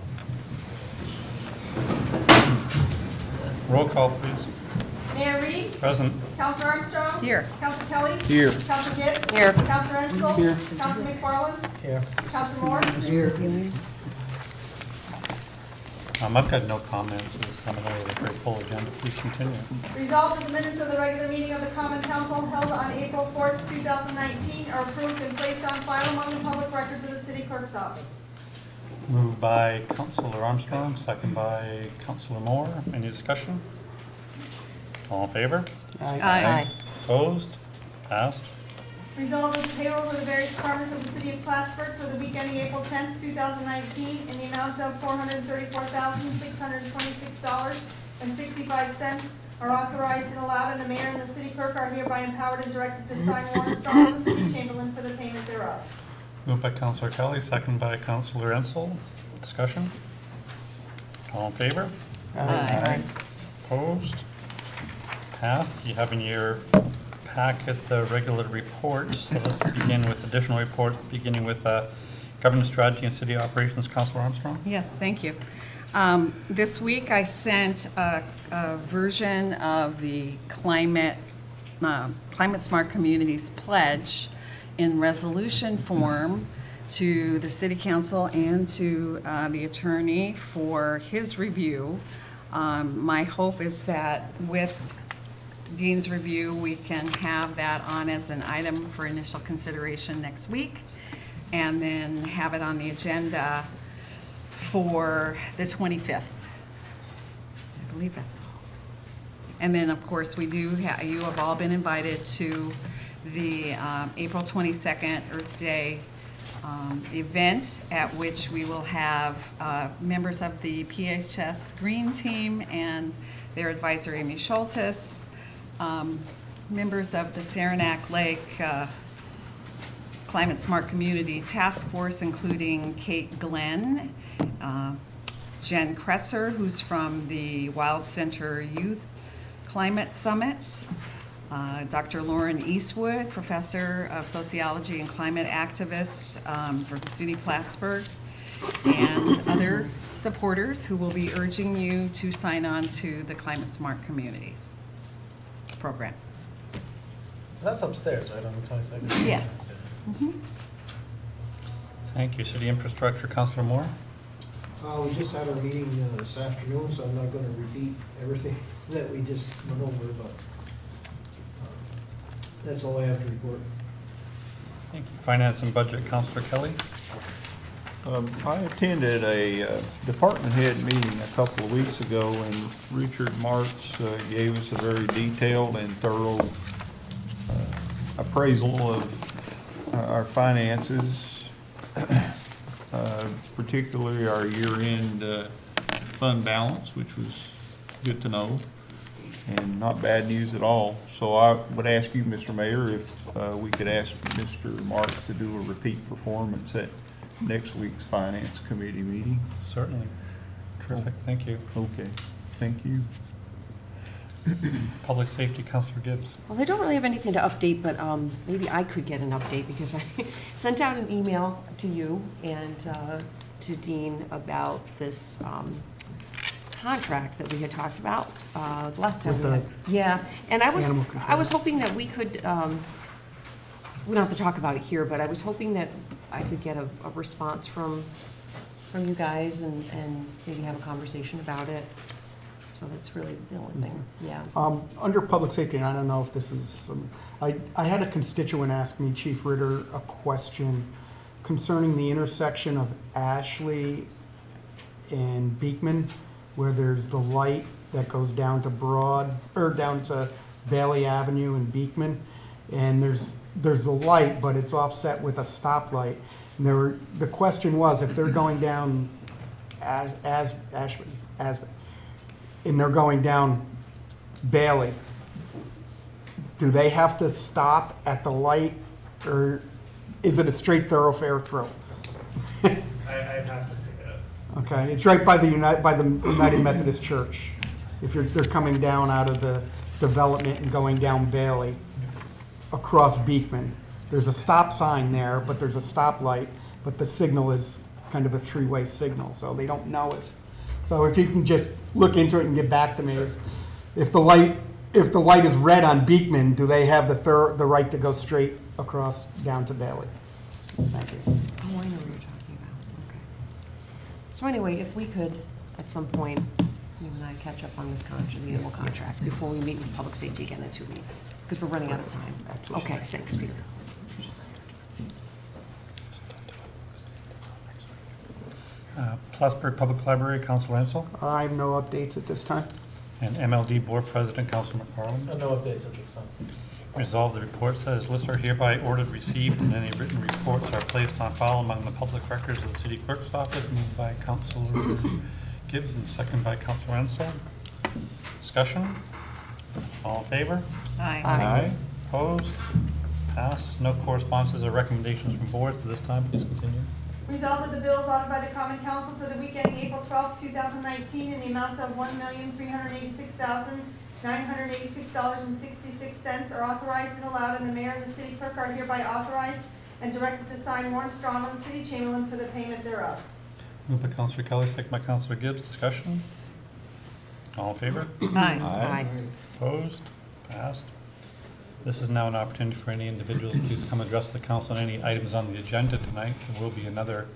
Roll call, please. Mayor Reed? Present. Counselor Armstrong? Here. Counselor Kelly? Here. Counselor Gibbs? Here. Counselor Ensel? Here. Counselor McFarland? Here. Counselor Moore? Here. I've got no comments. It's coming out of a very full agenda. Please continue. Resolved that the minutes of the regular meeting of the Common Council held on April 4th, 2019 are approved and placed on file among the public records of the city clerk's office. Moved by Councilor Armstrong, second by Councilor Moore. Any discussion? All in favor? Aye. Opposed? Passed. Resolved that the payroll for the various departments of the city of Plattsburgh for the week ending April 10th, 2019 in the amount of $434,626.65 are authorized and allowed, and the mayor and the city clerk are hereby empowered and directed to sign warrants drawn on the city chamberlain for the payment thereof. Moved by Councilor Kelly, second by Councilor Ensel. Discussion? All in favor? Aye. Opposed? Passed. You have in your packet the regular reports. So let's begin with additional reports, beginning with governance strategy and city operations. Councilor Armstrong? Yes, thank you. This week I sent a version of the Climate Smart Communities Pledge in resolution form to the city council and to the attorney for his review. My hope is that with Dean's review, we can have that on as an item for initial consideration next week, and then have it on the agenda for the 25th. I believe that's all. And then, of course, we do have, you have all been invited to the April 22nd Earth Day event, at which we will have members of the PHS Green Team and their advisor, Amy Schultes, members of the Saranac Lake Climate Smart Community Task Force, including Kate Glenn, Jen Kretzer, who's from the Wild Center Youth Climate Summit, Dr. Lauren Eastwood, Professor of Sociology and Climate Activist from SUNY Plattsburgh, and other supporters who will be urging you to sign on to the Climate Smart Communities program. That's upstairs, right, on the 22nd? Yes. Thank you. City infrastructure, Councilor Moore? We just had our meeting this afternoon, so I'm not gonna repeat everything that we just went over, but that's all I have to report. Thank you. Finance and budget, Councilor Kelly? I attended a department head meeting a couple of weeks ago, and Richard Marks gave us a very detailed and thorough appraisal of our finances, particularly our year-end fund balance, which was good to know, and not bad news at all. So I would ask you, Mr. Mayor, if we could ask Mr. Marks to do a repeat performance at next week's Finance Committee meeting. Certainly. Terrific. Thank you. Okay, thank you. Public safety, Councilor Gibbs. Well, they don't really have anything to update, but maybe I could get an update, because I sent out an email to you and to Dean about this contract that we had talked about last time. With Yeah, and I animal control. was hoping that we could, we don't have to talk about it here, but I was hoping that I could get a response from from you guys and maybe have a conversation about it. So that's really the only thing, yeah. Under public safety, and I don't know if this is, I had a constituent ask me, Chief Ritter, a question concerning the intersection of Ashley and Beekman, where there's the light that goes down to down to Bailey Avenue and Beekman. And there's the light, but it's offset with a stoplight. And the question was, if they're going down Ashby, and they're going down Bailey, do they have to stop at the light, or is it a straight thoroughfare through? I'd have to see it. Okay, it's right by the United Methodist Church. If they're coming down out of the development and going down Bailey, across Beekman. There's a stop sign there, but there's a stoplight, but the signal is kind of a three-way signal, so they don't know it. So if you can just look into it and get back to me, if the light is red on Beekman, do they have the right to go straight across down to Bailey? Thank you. Oh, I know what you're talking about, okay. So anyway, if we could, at some point, you and I catch up on this renewable contract before we meet with public safety again in 2 weeks, because we're running out of time. Okay, thanks, Peter. Plattsburgh Public Library, Councilor Ansel, I have no updates at this time. and MLD Board President, Councilor McFarland. No updates at this time. Resolved, the report says lists are hereby ordered, received, and any written reports are placed on file among the public records of the city clerk's office, moved by Councilor Gibbs and second by Councilor Ansel. Discussion? All in favor? Aye. Aye. Opposed? Passed. No correspondences or recommendations from boards at this time. Please continue. Resolved that the bills offered by the Common Council for the week ending April 12th, 2019 in the amount of $1,386,986.66 are authorized and allowed, and the mayor and the city clerk are hereby authorized and directed to sign warrants drawn on the city chamberlain for the payment thereof. Moved by Councilor Kelly, second by Councilor Gibbs. Discussion? All in favor? Aye. Aye. Opposed? Passed. This is now an opportunity for any individuals to please come address the council on any items on the agenda tonight. There will be another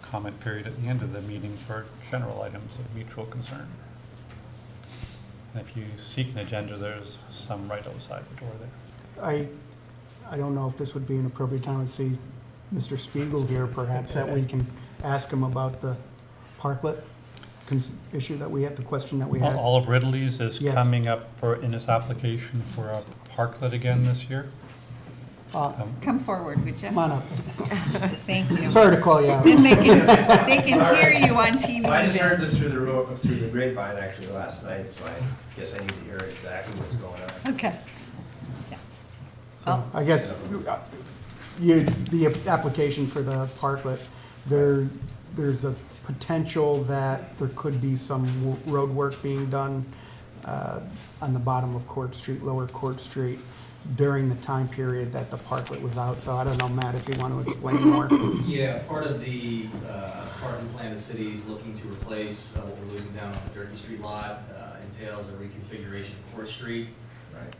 comment period at the end of the meeting for general items of mutual concern. And if you seek an agenda, there's some right outside the door there. I don't know if this would be an appropriate time to see Mr. Spiegel here, perhaps, that we can ask him about the parklet issue that we had, the question that we had. All of Ridley's is Yes. coming up in his application for a parklet again this year. Come forward, would you? Come on up. Thank you. Sorry to call you out. Then they can hear you on TV. Well, I just then. heard this through the grapevine actually last night, so I guess I need to hear exactly what's going on. Okay. So I guess the application for the parklet, there's a potential that there could be some road work being done on the bottom of Court Street, Lower Court Street, during the time period that the parklet was out. So I don't know, Matt, if you want to explain more. Yeah, part of the apartment plan the city's looking to replace what we're losing down on the Durkee Street lot entails a reconfiguration of Court Street. Right.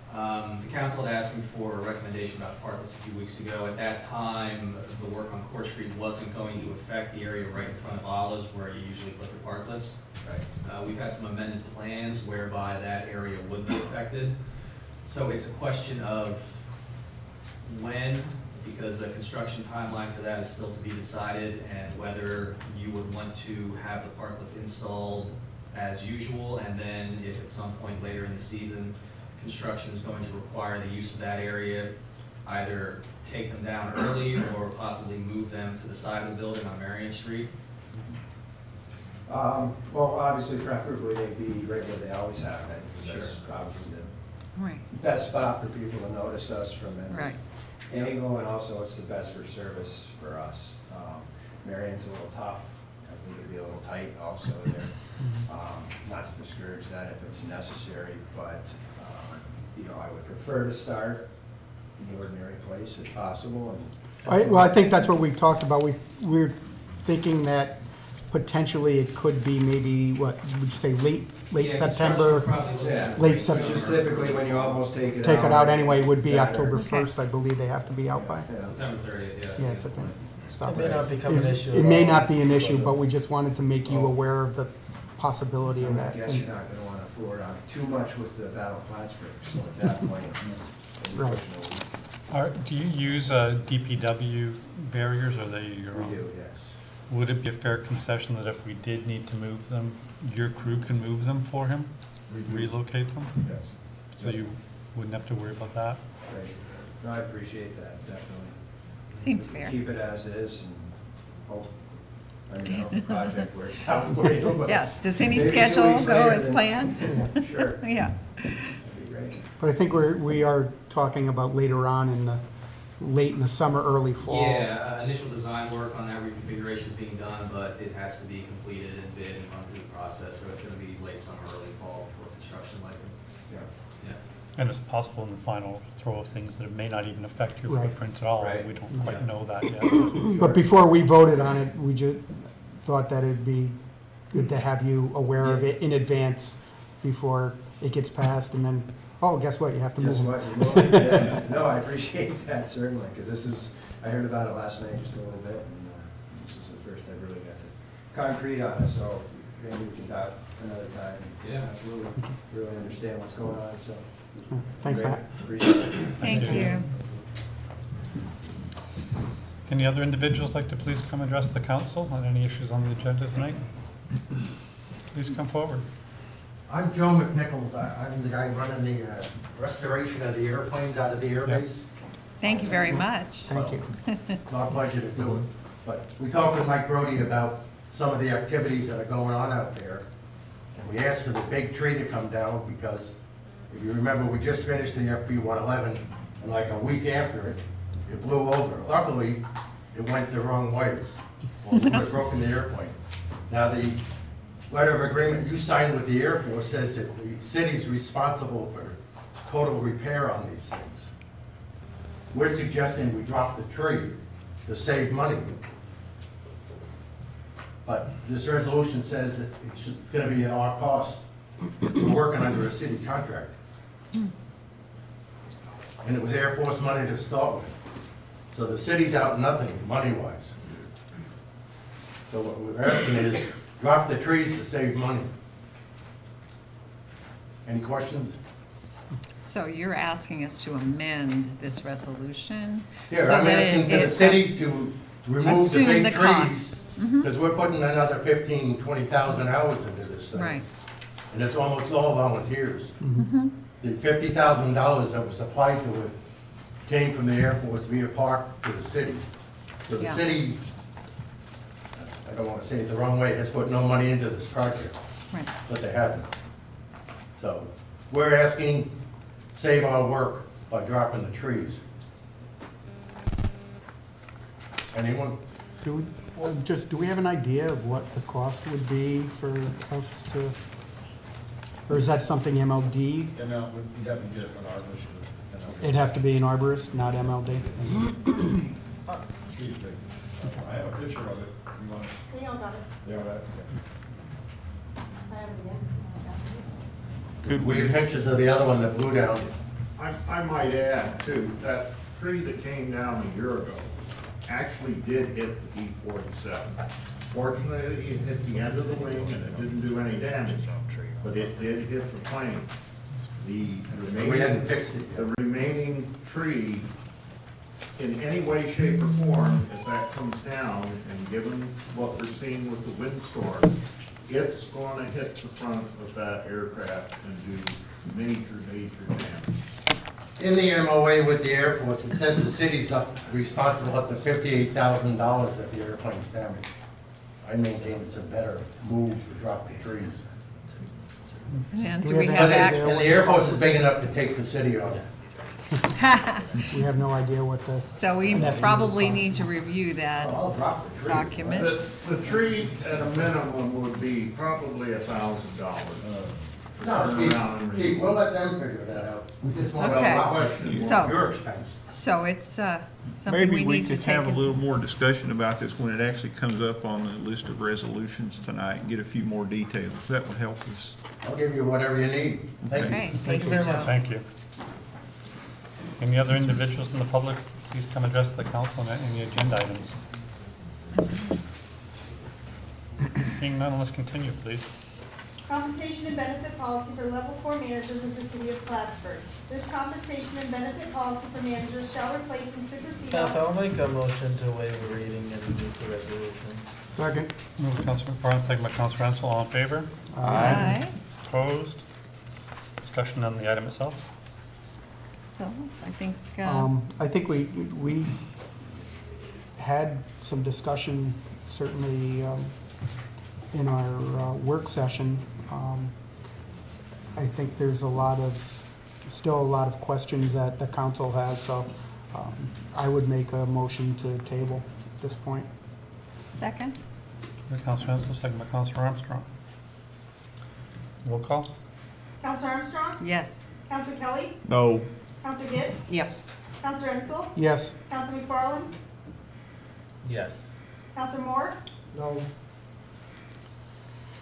The council had asked me for a recommendation about parklets a few weeks ago. At that time, the work on Court Street wasn't going to affect the area right in front of Olives where you usually put the parklets. Right. We've had some amended plans whereby that area would be affected. So it's a question of when, because the construction timeline for that is still to be decided, and whether you would want to have the parklets installed as usual, and then if at some point later in the season, construction is going to require the use of that area, either take them down early or possibly move them to the side of the building on Marion Street. Well, obviously, preferably they'd be right where they always have been, because that's obviously Right. the best spot for people to notice us from Right. any angle, and also it's the best for service for us. Marion's a little tough. I think it'd be a little tight also there. Not to discourage that if it's necessary, but you know, I would prefer to start in the ordinary place if possible. And I think that's what we talked about. We're thinking that potentially it could be maybe, what, would you say, late Yeah, September? construction probably looking at Late late September. Which is typically when you almost take it out. Take it out anyway, would be Better. October 1st, I believe they have to be out by. Yeah. September 30th, yeah. Yeah, September. stop. It may not become an issue It at may all, not be an issue, but- but we just wanted to make you aware of the possibility of I that. guess you're not gonna wanna forward on too much with the Battle of Plattsburgh, so at that point, maybe Right. push it a week. Do you use DPW barriers, or are they your We own? do, yes. Would it be a fair concession that if we did need to move them, your crew can move them for him? We do. Relocate them? Yes. So you wouldn't have to worry about that? Great. No, I appreciate that, definitely. Seems fair. Keep it as is and hope, I mean, I hope the project works out for you. but Yeah, does any maybe 2 schedule weeks go later, as then- planned? Sure. Yeah. That'd be great. But I think we are talking about later on late in the summer, early fall. Yeah, initial design work on that reconfiguration is being done, but it has to be completed and bid and run through the process, so it's gonna be late summer, early fall for construction likely. Yeah. Yeah. And it's possible in the final throw of things that it may not even affect your Right. footprint at all. Right. We don't quite Yeah. know that yet. But before we voted on it, we just thought that it'd be good to have you aware of it in advance before it gets passed, and then, oh, guess what, you have to move Guess them. what, you know, yeah, no, I appreciate that certainly, because this is, I heard about it last night just a little bit, and this is the first I've really got the concrete on it, so maybe we can talk another time. Yeah, absolutely. Really understand what's going on, so. Thanks, Great. Matt. Appreciate it. Thank you. Any other individuals like to please come address the council on any issues on the agenda tonight? Please come forward. I'm Joe McNichols. I'm the guy running the restoration of the airplanes out of the airbase. Thank you very much. Thank you. It's our pleasure to do it. But we talked with Mike Brody about some of the activities that are going on out there. And we asked for the big tree to come down because if you remember, we just finished the FB 111 and like a week after it, it blew over. Luckily, it went the wrong way. Well, we would have broken the airplane. Now, the letter of agreement you signed with the Air Force says that the city's responsible for total repair on these things. We're suggesting we drop the tree to save money. But this resolution says that it's gonna be at our cost. We're working under a city contract. And it was Air Force money to start with. So the city's out nothing, money-wise. So what we're asking is, drop the trees to save money. Any questions? So you're asking us to amend this resolution? Yeah, so I'm that asking for the it- city to remove the assume big the trees. costs. Mhm. Because we're putting another 15, 20,000 hours into this thing. Right. And it's almost all volunteers. Mhm. The $50,000 that was applied to it came from the Air Force via park to the city. So the Yeah. city, I don't want to say it the wrong way, has put no money into this project, Right. but they haven't. So we're asking, save our work by dropping the trees. Anyone? Do we have an idea of what the cost would be for us to, or is that something MLD? And now, we'd have to get it from our mission. It'd have to be an arborist, not MLD? Tree's big. I have a picture of it. You want it? They all got it. They all got it? I have it again. Could we have pictures of the other one that blew down? I might add too, that tree that came down a year ago actually did hit the B-47. Fortunately, it hit the end of the wing and it didn't do any damage, but it did hit the plane. We hadn't fixed it The yet. remaining tree, in any way, shape, or form, if that comes down, and given what we're seeing with the windstorm, it's gonna hit the front of that aircraft and do major damage. In the MOA with the Air Force, it says the city's responsible up to $58,000 if the airplane's damaged. I maintain it's a better move to drop the trees. And Do do we we have have any And that? the Air Force is big enough to take the city on. We have no idea what the. So we probably need to review that I'll drop the tree. document. The tree at a minimum would be probably $1,000. No, Chief, we'll let them figure that out. We just want to Okay. drop it. So- Your expense. So it's something Maybe we we need to could take have a little into. more discussion about this when it actually comes up on the list of resolutions tonight and get a few more details. That would help us. I'll give you whatever you need. Thank you. Okay, thank you, Joe. Thank you. Any other individuals in the public, please come address the council on any agenda items. Seeing none, let's continue, please. Compensation and benefit policy for level 4 managers of the city of Plattsburgh. This compensation and benefit policy for managers shall replace and supersede Beth, all. I'll make a motion to waive the reading and move to resolution. Second. Moved by Councilor McFarland, second by Councilor Ansel. All in favor? Aye. Opposed? Discussion on the item itself? So I think, I think we had some discussion, certainly in our work session. I think there's still a lot of questions that the council has, so I would make a motion to table at this point. second? By Councilor Ansel, second by Councilor Armstrong. Roll call? Counselor Armstrong? Yes. Counselor Kelly? No. Counselor Gibbs? Yes. Counselor Ensel? Yes. Counselor McFarland? Yes. Counselor Moore? No.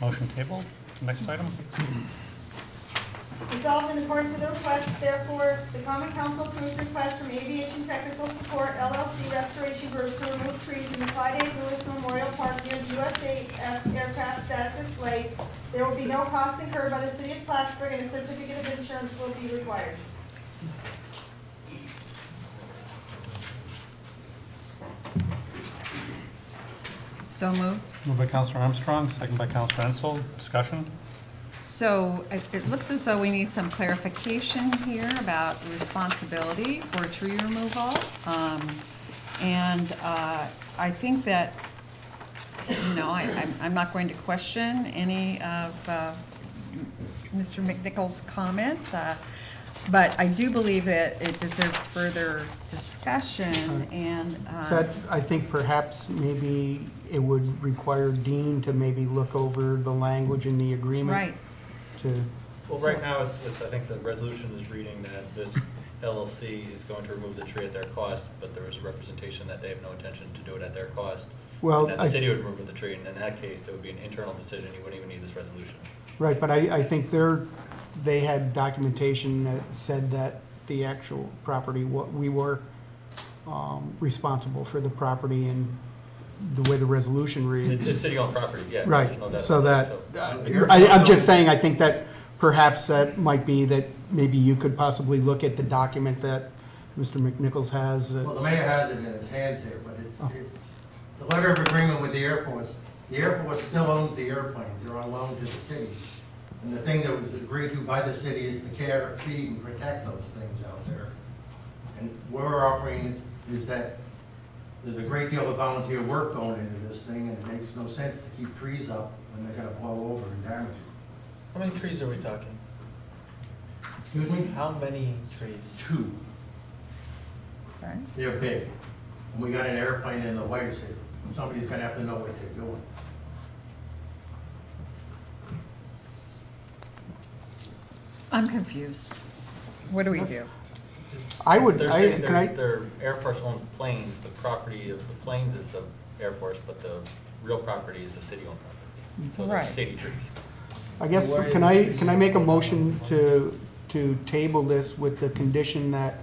Motion tabled. Next item? Resolved in accordance with the request, therefore, the Common Council approves request from Aviation Technical Support LLC Restoration Group to remove trees in the Clyde A. Lewis Memorial Park near the USAF aircraft static display. There will be no cost incurred by the city of Plattsburgh, and a certificate of insurance will be required. So moved. Moved by Councilor Armstrong, second by Councilor Ansel. Discussion? So it looks as though we need some clarification here about responsibility for tree removal. And I think that, you know, I'm not going to question any of Mr. McNichol's comments, but I do believe that it deserves further discussion and. So I think perhaps maybe it would require Dean to maybe look over the language in the agreement. Right. Well, right now, I think the resolution is reading that this LLC is going to remove the tree at their cost, but there is a representation that they have no intention to do it at their cost. Well, And that the city would remove the tree, and in that case, there would be an internal decision, you wouldn't even need this resolution. Right, but I think they had documentation that said that the actual property, we were responsible for the property and the way the resolution reads. It's city-owned property, yeah. Right, there's no doubt so about that, I'm just saying, I think that perhaps that might be that maybe you could possibly look at the document that Mr. McNichols has. Well, the mayor has it in his hands here, but it's the letter of agreement with the Air Force. The Air Force still owns the airplanes, they're on loan to the city. And the thing that was agreed to by the city is to care, feed, and protect those things out there. And what we're offering is that there's a great deal of volunteer work going into this thing, and it makes no sense to keep trees up when they're gonna blow over and damage it. How many trees are we talking? Excuse me? How many trees? 2. Okay. They're big. And we got an airplane in the way, so somebody's gonna have to know what they're doing. I'm confused. What do we do? I would, They're saying can I? they're Air Force owned planes, the property of the planes is the Air Force, but the real property is the city owned property. So they're Right. city trees. I guess, Where is can the I, tree? can I make a motion to table this with the condition that,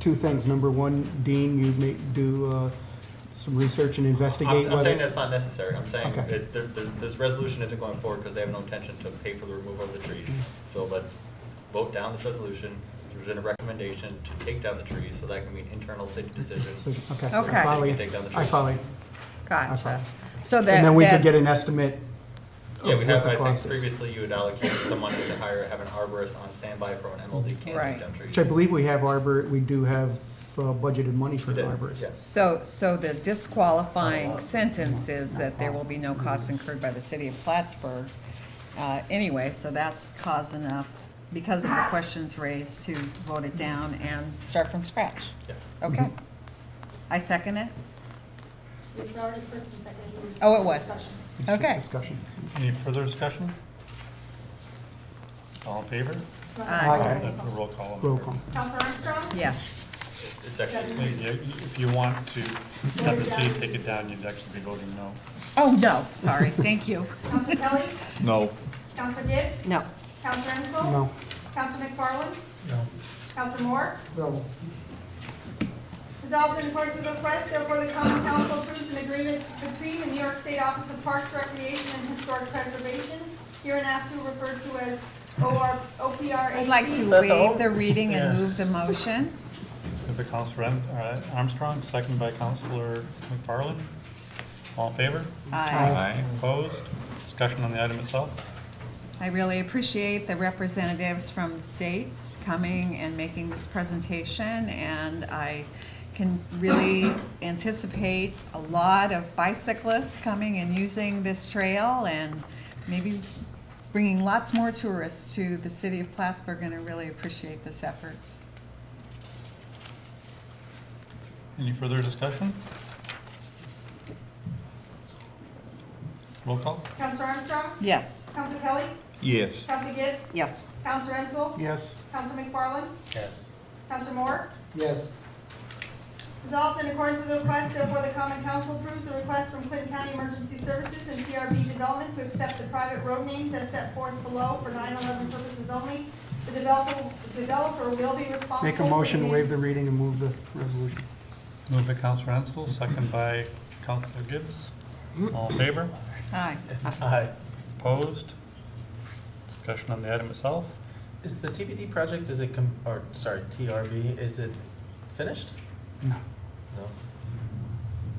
2 things. Number 1, Dean, you do some research and investigate I'm whether. saying that's not necessary, I'm saying Okay. this resolution isn't going forward because they have no intention to pay for the removal of the trees. So let's vote down this resolution, there's a recommendation to take down the trees, so that can be an internal city decision. Okay. So the Okay. city can take down the I trees. follow you. Gotcha. So that. And then we that- could get an estimate of Yeah, we what have, the I think cost is. previously you had allocated some money to have an arborist on standby for when MLD can't Right. take down trees. Which I believe we do have budgeted money for We did, arborist. yes. So the disqualifying sentence is that there will be no costs incurred by the city of Plattsburgh. Anyway, so that's cause enough, because of the questions raised, to vote it down and start from scratch. Yeah. Okay. I second it. It was already first and second. We were just Oh, it having was. discussion. It's just Okay. discussion. Any further discussion? All in favor? Aye. Roll call. Roll call. Counselor Armstrong? Yes. It's actually, If you want to have the city take it down, you'd actually be voting no. Oh, no, sorry, thank you. Counselor Kelly? No. Counselor Gibbs? No. Counselor Ensel? No. Counselor McFarland? No. Counselor Moore? No. Resolved in accordance with the request, therefore the common council approves an agreement between the New York State Office of Parks, Recreation, and Historic Preservation, hereinafter referred to as OPRHP. I'd like to waive the reading and move the motion. Moved by Counselor Armstrong, second by Counselor McFarland. All in favor? Aye. Opposed? Discussion on the item itself? I really appreciate the representatives from the state coming and making this presentation, and I can really anticipate a lot of bicyclists coming and using this trail, and maybe bringing lots more tourists to the city of Plattsburgh, and I really appreciate this effort. Any further discussion? Roll call? Counselor Armstrong? Yes. Counselor Kelly? Yes. Counselor Gibbs? Yes. Counselor Enzel? Yes. Counselor McFarland? Yes. Counselor Moore? Yes. Resolved in accordance with the request, therefore the common council approves the request from Clinton County Emergency Services and TRB Development to accept the private road names as set forth below for 9/11 purposes only. The developer will be responsible. Make a motion to waive the reading and move the resolution. Moved by Counselor Ansel, second by Counselor Gibbs. All in favor? Aye. Aye. Opposed? Discussion on the item itself? Is the TBD project, is it, TRB, is it finished? No. No?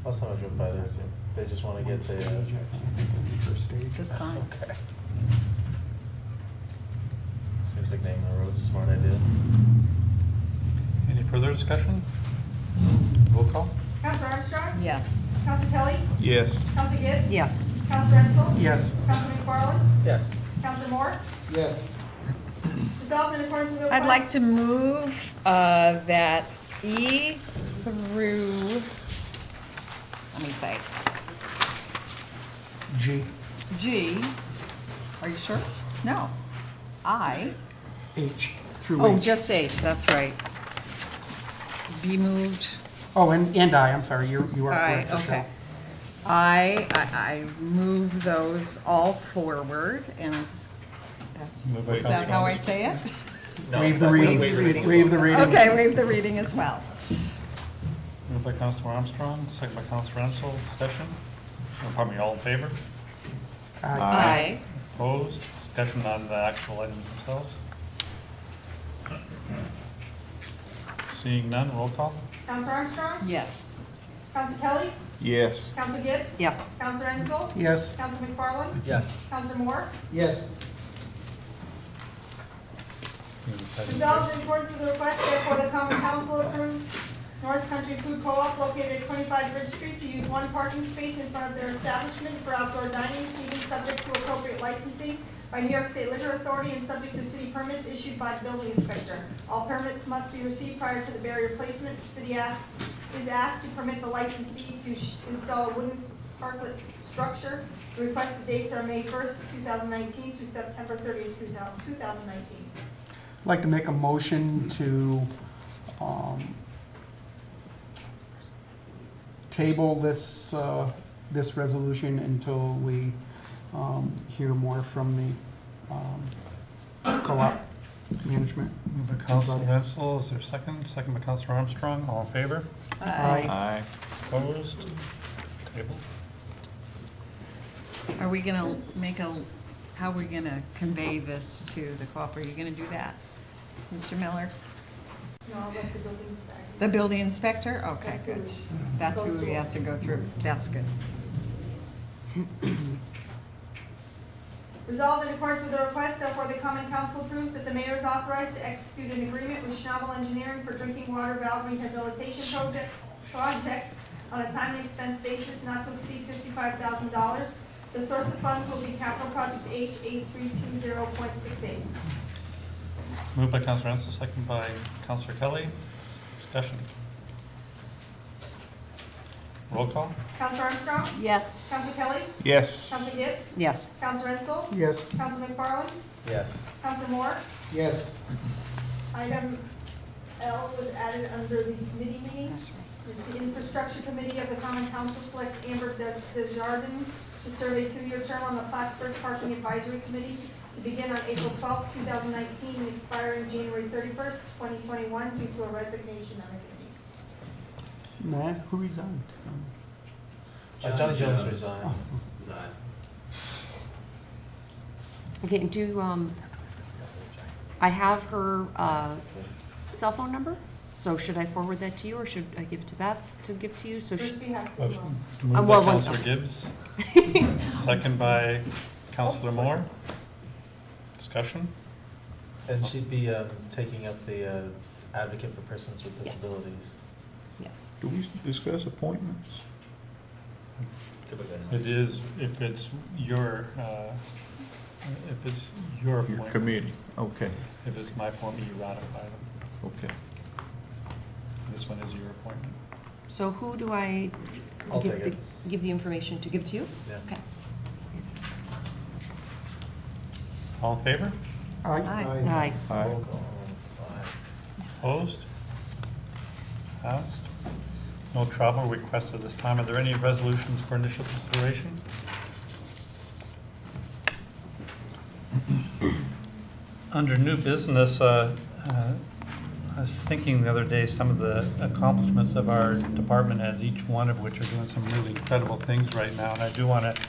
Last time I drove by there, they just want to get the. First stage. The signs. Okay. Seems like naming the road's a smart idea. Any further discussion? Roll call? Counselor Armstrong? Yes. Counselor Kelly? Yes. Counselor Gibbs? Yes. Counselor Enzel? Yes. Counselor McFarland? Yes. Counselor Moore? Yes. Resolved in accordance with the request. I'd like to move that E through, let me say, G. G, are you sure? No. I, H through oh, H. just H, that's right. Be moved. Oh, and I, I'm sorry, you are Aye, correct. as well. okay. I move those all forward, and I just, Moved by is that how I say it? No, Waive the reading. Waive the reading. Okay, waive the reading as well. Moved by Counselor Armstrong, second by Counselor Ansel. Discussion? Or pardon me, all in favor? Aye. Opposed? Discussion on the actual items themselves? Seeing none, roll call? Counselor Armstrong? Yes. Counselor Kelly? Yes. Counselor Gibbs? Yes. Counselor Enzel? Yes. Counselor McFarland? Yes. Counselor Moore? Yes. Resolved in accordance with the request, therefore the common council approves North Country Food Co-op located at 25 Bridge Street to use one parking space in front of their establishment for outdoor dining, seating subject to appropriate licensing by New York State Liquor Authority and subject to city permits issued by the building inspector. All permits must be received prior to the barrier placement. The city is asked to permit the licensee to install a wooden parklet structure. The requested dates are May 1st, 2019 through September 30th, 2019. I'd like to make a motion to table this, this resolution until we hear more from the co-op management. Moved by Counselor Ansel. Is there a second? Second by Counselor Armstrong. All in favor? Aye. Aye. Opposed? Table. Are we gonna make how are we gonna convey this to the co-op? Are you gonna do that, Mr. Miller? No, I'll let the building inspector. The building inspector? Okay, That's good. who That's goes who through he it. has to go through. That's good. Resolved in accordance with the request, therefore the common council approves that the mayor is authorized to execute an agreement with Schnabel Engineering for drinking water valve rehabilitation project on a time and expense basis not to exceed $55,000. The source of funds will be capital project H8320.68. Moved by Counselor Ansel, second by Counselor Kelly. Discussion. Roll call? Counselor Armstrong? Yes. Counselor Kelly? Yes. Counselor Gibbs? Yes. Counselor Enzel? Yes. Counselor McFarland? Yes. Counselor Moore? Yes. Item L was added under the committee meeting. That's right. The Infrastructure Committee of the Common Council selects Amber Desjardins to serve a 2-year term on the Plattsburgh Parking Advisory Committee to begin on April 12, 2019 and expiring January 31st, 2021 due to a resignation on the committee. Nah, who resigned? Johnny Jones resigned. Resigned. Okay, and I have her cell phone number, so should I forward that to you, or should I give it to Beth to give to you? So First we have to, Moved by well, Councilor Gibbs, second by Councilor Moore. Discussion? And she'd be taking up the advocate for persons with Yes. disabilities. Yes. Do we discuss appointments? It is, if it's your Your appointment. committee, okay, If it's my appointment, you ratify them. okay. This one is your appointment. So who do I I'll take it. give the information to? Give to you? Yeah. Okay. All in favor? Aye. Aye. Aye. Roll call. Aye. Opposed? Passed. No travel requests at this time. Are there any resolutions for initial consideration? Under new business, I was thinking the other day, some of the accomplishments of our department has, each one of which are doing some really incredible things right now. And I do want to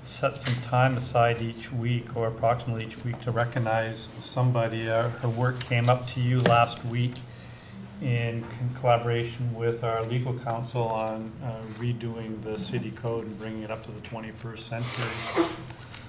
set some time aside each week, or approximately each week, to recognize somebody. Her work came up to you last week in collaboration with our legal counsel on redoing the city code and bringing it up to the 21st century.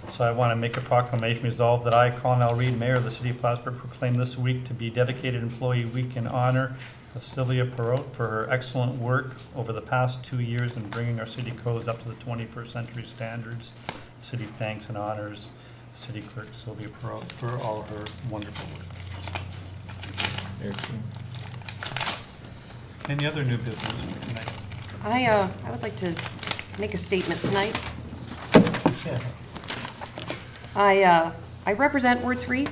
So I want to make a proclamation resolved that I, Colin L. Reed, Mayor of the City of Plattsburgh, proclaim this week to be Dedicated Employee Week in honor of Sylvia Perot for her excellent work over the past 2 years in bringing our city codes up to the 21st century standards. The city thanks and honors City Clerk Sylvia Perot for all her wonderful work. Excellent. Any other new business for tonight? I would like to make a statement tonight. Yeah. I represent Ward 3,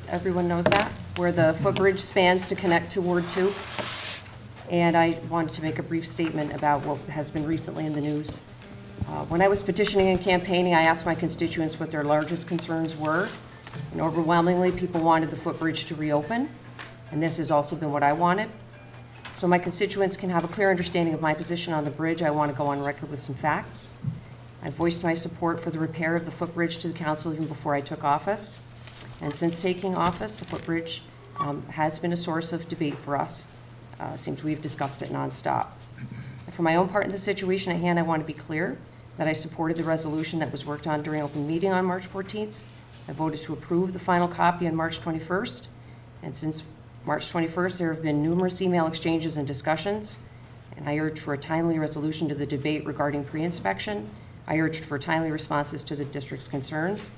everyone knows that, where the footbridge spans to connect to Ward 2. And I wanted to make a brief statement about what has been recently in the news. When I was petitioning and campaigning, I asked my constituents what their largest concerns were. And overwhelmingly, people wanted the footbridge to reopen. And this has also been what I wanted. So my constituents can have a clear understanding of my position on the bridge, I want to go on record with some facts. I voiced my support for the repair of the footbridge to the council even before I took office. And since taking office, the footbridge has been a source of debate for us. Seems we've discussed it nonstop. And for my own part in the situation at hand, I want to be clear that I supported the resolution that was worked on during open meeting on March 14th. I voted to approve the final copy on March 21st. And since March 21st, there have been numerous email exchanges and discussions. And I urged for a timely resolution to the debate regarding pre-inspection. I urged for timely responses to the district's concerns,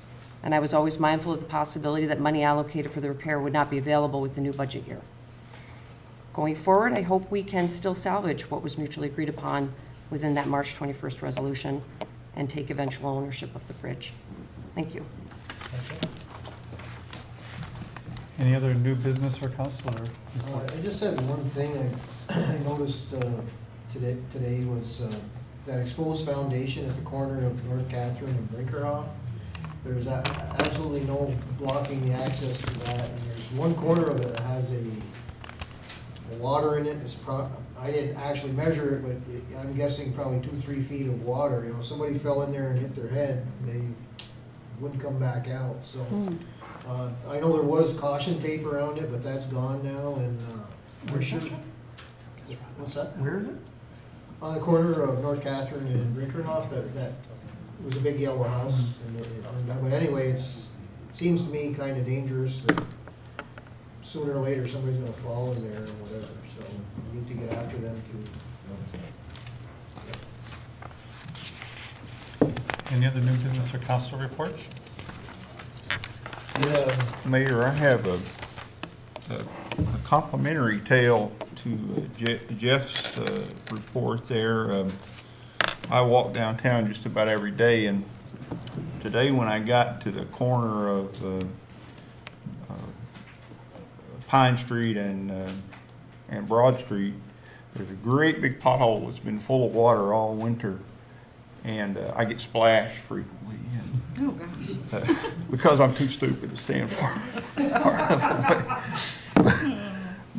and I was always mindful of the possibility that money allocated for the repair would not be available with the new budget year. Going forward, I hope we can still salvage what was mutually agreed upon within that March 21st resolution and take eventual ownership of the bridge. Thank you. Any other new business or council or report? I just had one thing I noticed today was that exposed foundation at the corner of North Catherine and Brinkerhoff. There's absolutely no blocking the access to that, and there's one corner of it that has a water in it. I didn't actually measure it, but I'm guessing probably 2-3 feet of water. You know, somebody fell in there and hit their head, they wouldn't come back out. So I know there was caution tape around it, but that's gone now, and we're sure. What's that? Where is it? On the corner of North Catherine and Brinkerhoff, that was a big yellow house. But anyway, it seems to me kind of dangerous that sooner or later somebody's gonna fall in there or whatever, so we need to get after them too. Any other new business or council reports? Mayor, I have a complimentary tale to Jeff's report there. I walk downtown just about every day, and today when I got to the corner of Pine Street and Broad Street, there's a great big pothole that's been full of water all winter, and I get splashed frequently. Oh, gosh. Because I'm too stupid to stand far enough away.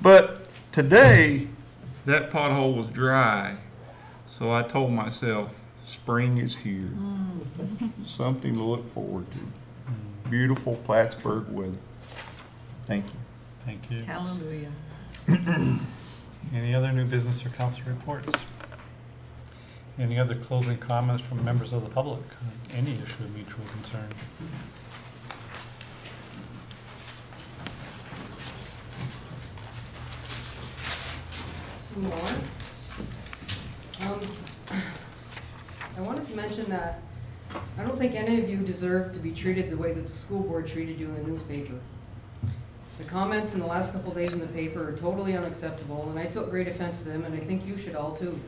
But today, that pothole was dry, so I told myself, spring is here. Something to look forward to. Beautiful Plattsburgh weather. Thank you. Thank you. Hallelujah. Any other new business or council reports? Any other closing comments from members of the public on any issue of mutual concern? Some more. I wanted to mention that I don't think any of you deserve to be treated the way that the school board treated you in the newspaper. The comments in the last couple of days in the paper are totally unacceptable, and I took great offense to them, and I think you should all too.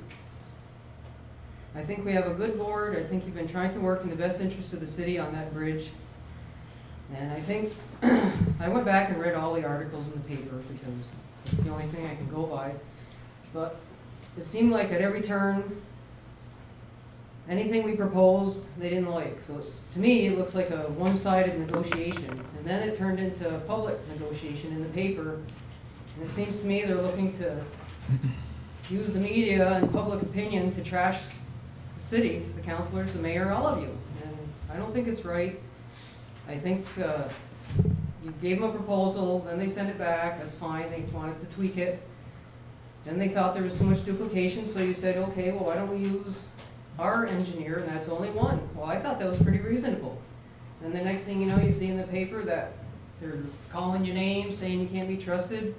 I think we have a good board. I think you've been trying to work in the best interest of the city on that bridge. And I think, I went back and read all the articles in the paper because it's the only thing I can go by. But it seemed like at every turn, anything we proposed, they didn't like. So to me, it looks like a one-sided negotiation. And then it turned into a public negotiation in the paper. And it seems to me they're looking to use the media and public opinion to trash the city, the councilors, the mayor, all of you. And I don't think it's right. I think you gave them a proposal, then they sent it back, that's fine, they wanted to tweak it. Then they thought there was so much duplication, so you said, okay, well, why don't we use our engineer, and that's only one. Well, I thought that was pretty reasonable. And the next thing you know, you see in the paper that they're calling you names, saying you can't be trusted.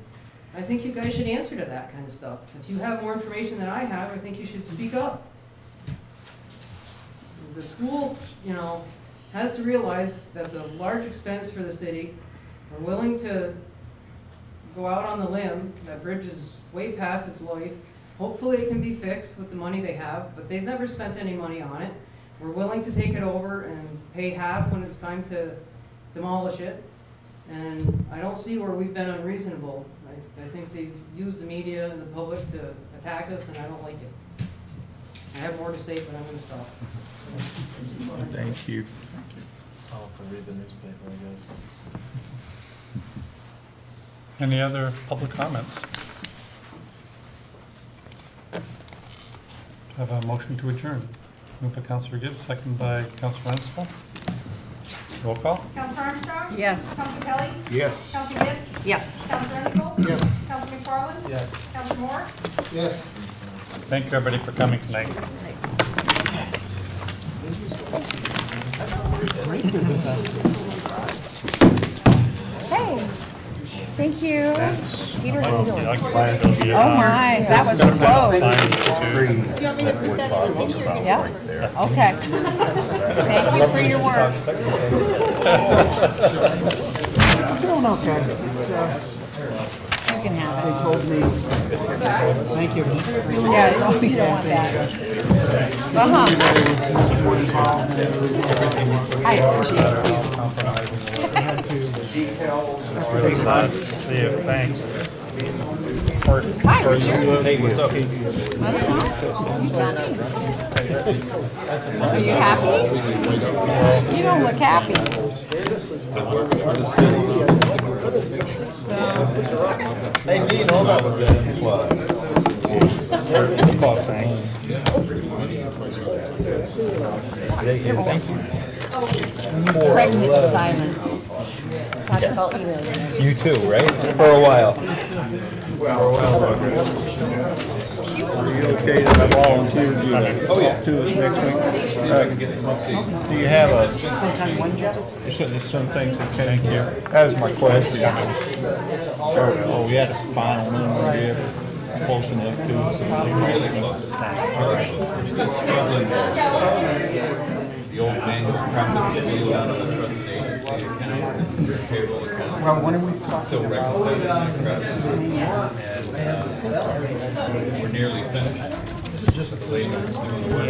I think you guys should answer to that kind of stuff. If you have more information than I have, I think you should speak up. The school, you know, has to realize that's a large expense for the city. We're willing to go out on the limb. That bridge is way past its life. Hopefully it can be fixed with the money they have, but they've never spent any money on it. We're willing to take it over and pay half when it's time to demolish it. And I don't see where we've been unreasonable. I think they've used the media and the public to attack us, and I don't like it. I have more to say, but I'm going to stop. Thank you. I'll have to read the newspaper, I guess. Any other public comments? I have a motion to adjourn. Moved by Councilor Gibbs, second by Councilor Renzel. Roll call. Counselor Armstrong? Yes. Counselor Kelly? Yes. Counselor Gibbs? Yes. Counselor Renzel? Yes. Counselor McFarland? Yes. Counselor Moore? Yes. Thank you, everybody, for coming tonight. Hey, thank you. Peter, how you doing? Oh, Oh my, that was close. You want me to put that in the picture? Yeah, okay. Thank you for your work. Doing okay. You can have They told me, thank you. it. Yeah, you don't want that. Uh-huh. I appreciate it. I had to, See you, thanks. Hi. Hey, what's up? I don't know. Are you happy? You don't look happy. Hey, me, hold up a bit. Boss saying. Pregnant silence. You too, right? For a while. Are you okay that I volunteered you to do this next week? See if I can get some updates. Do you have a, there's some things that thank you. That was my question. Oh, we had a final number here, close enough to. Really close. We're still struggling with the old manual crap that was being done on the trusted agency account and payroll account. well, when are we talking So about? reconciling that crap. And we're nearly finished. The layman's doing the work.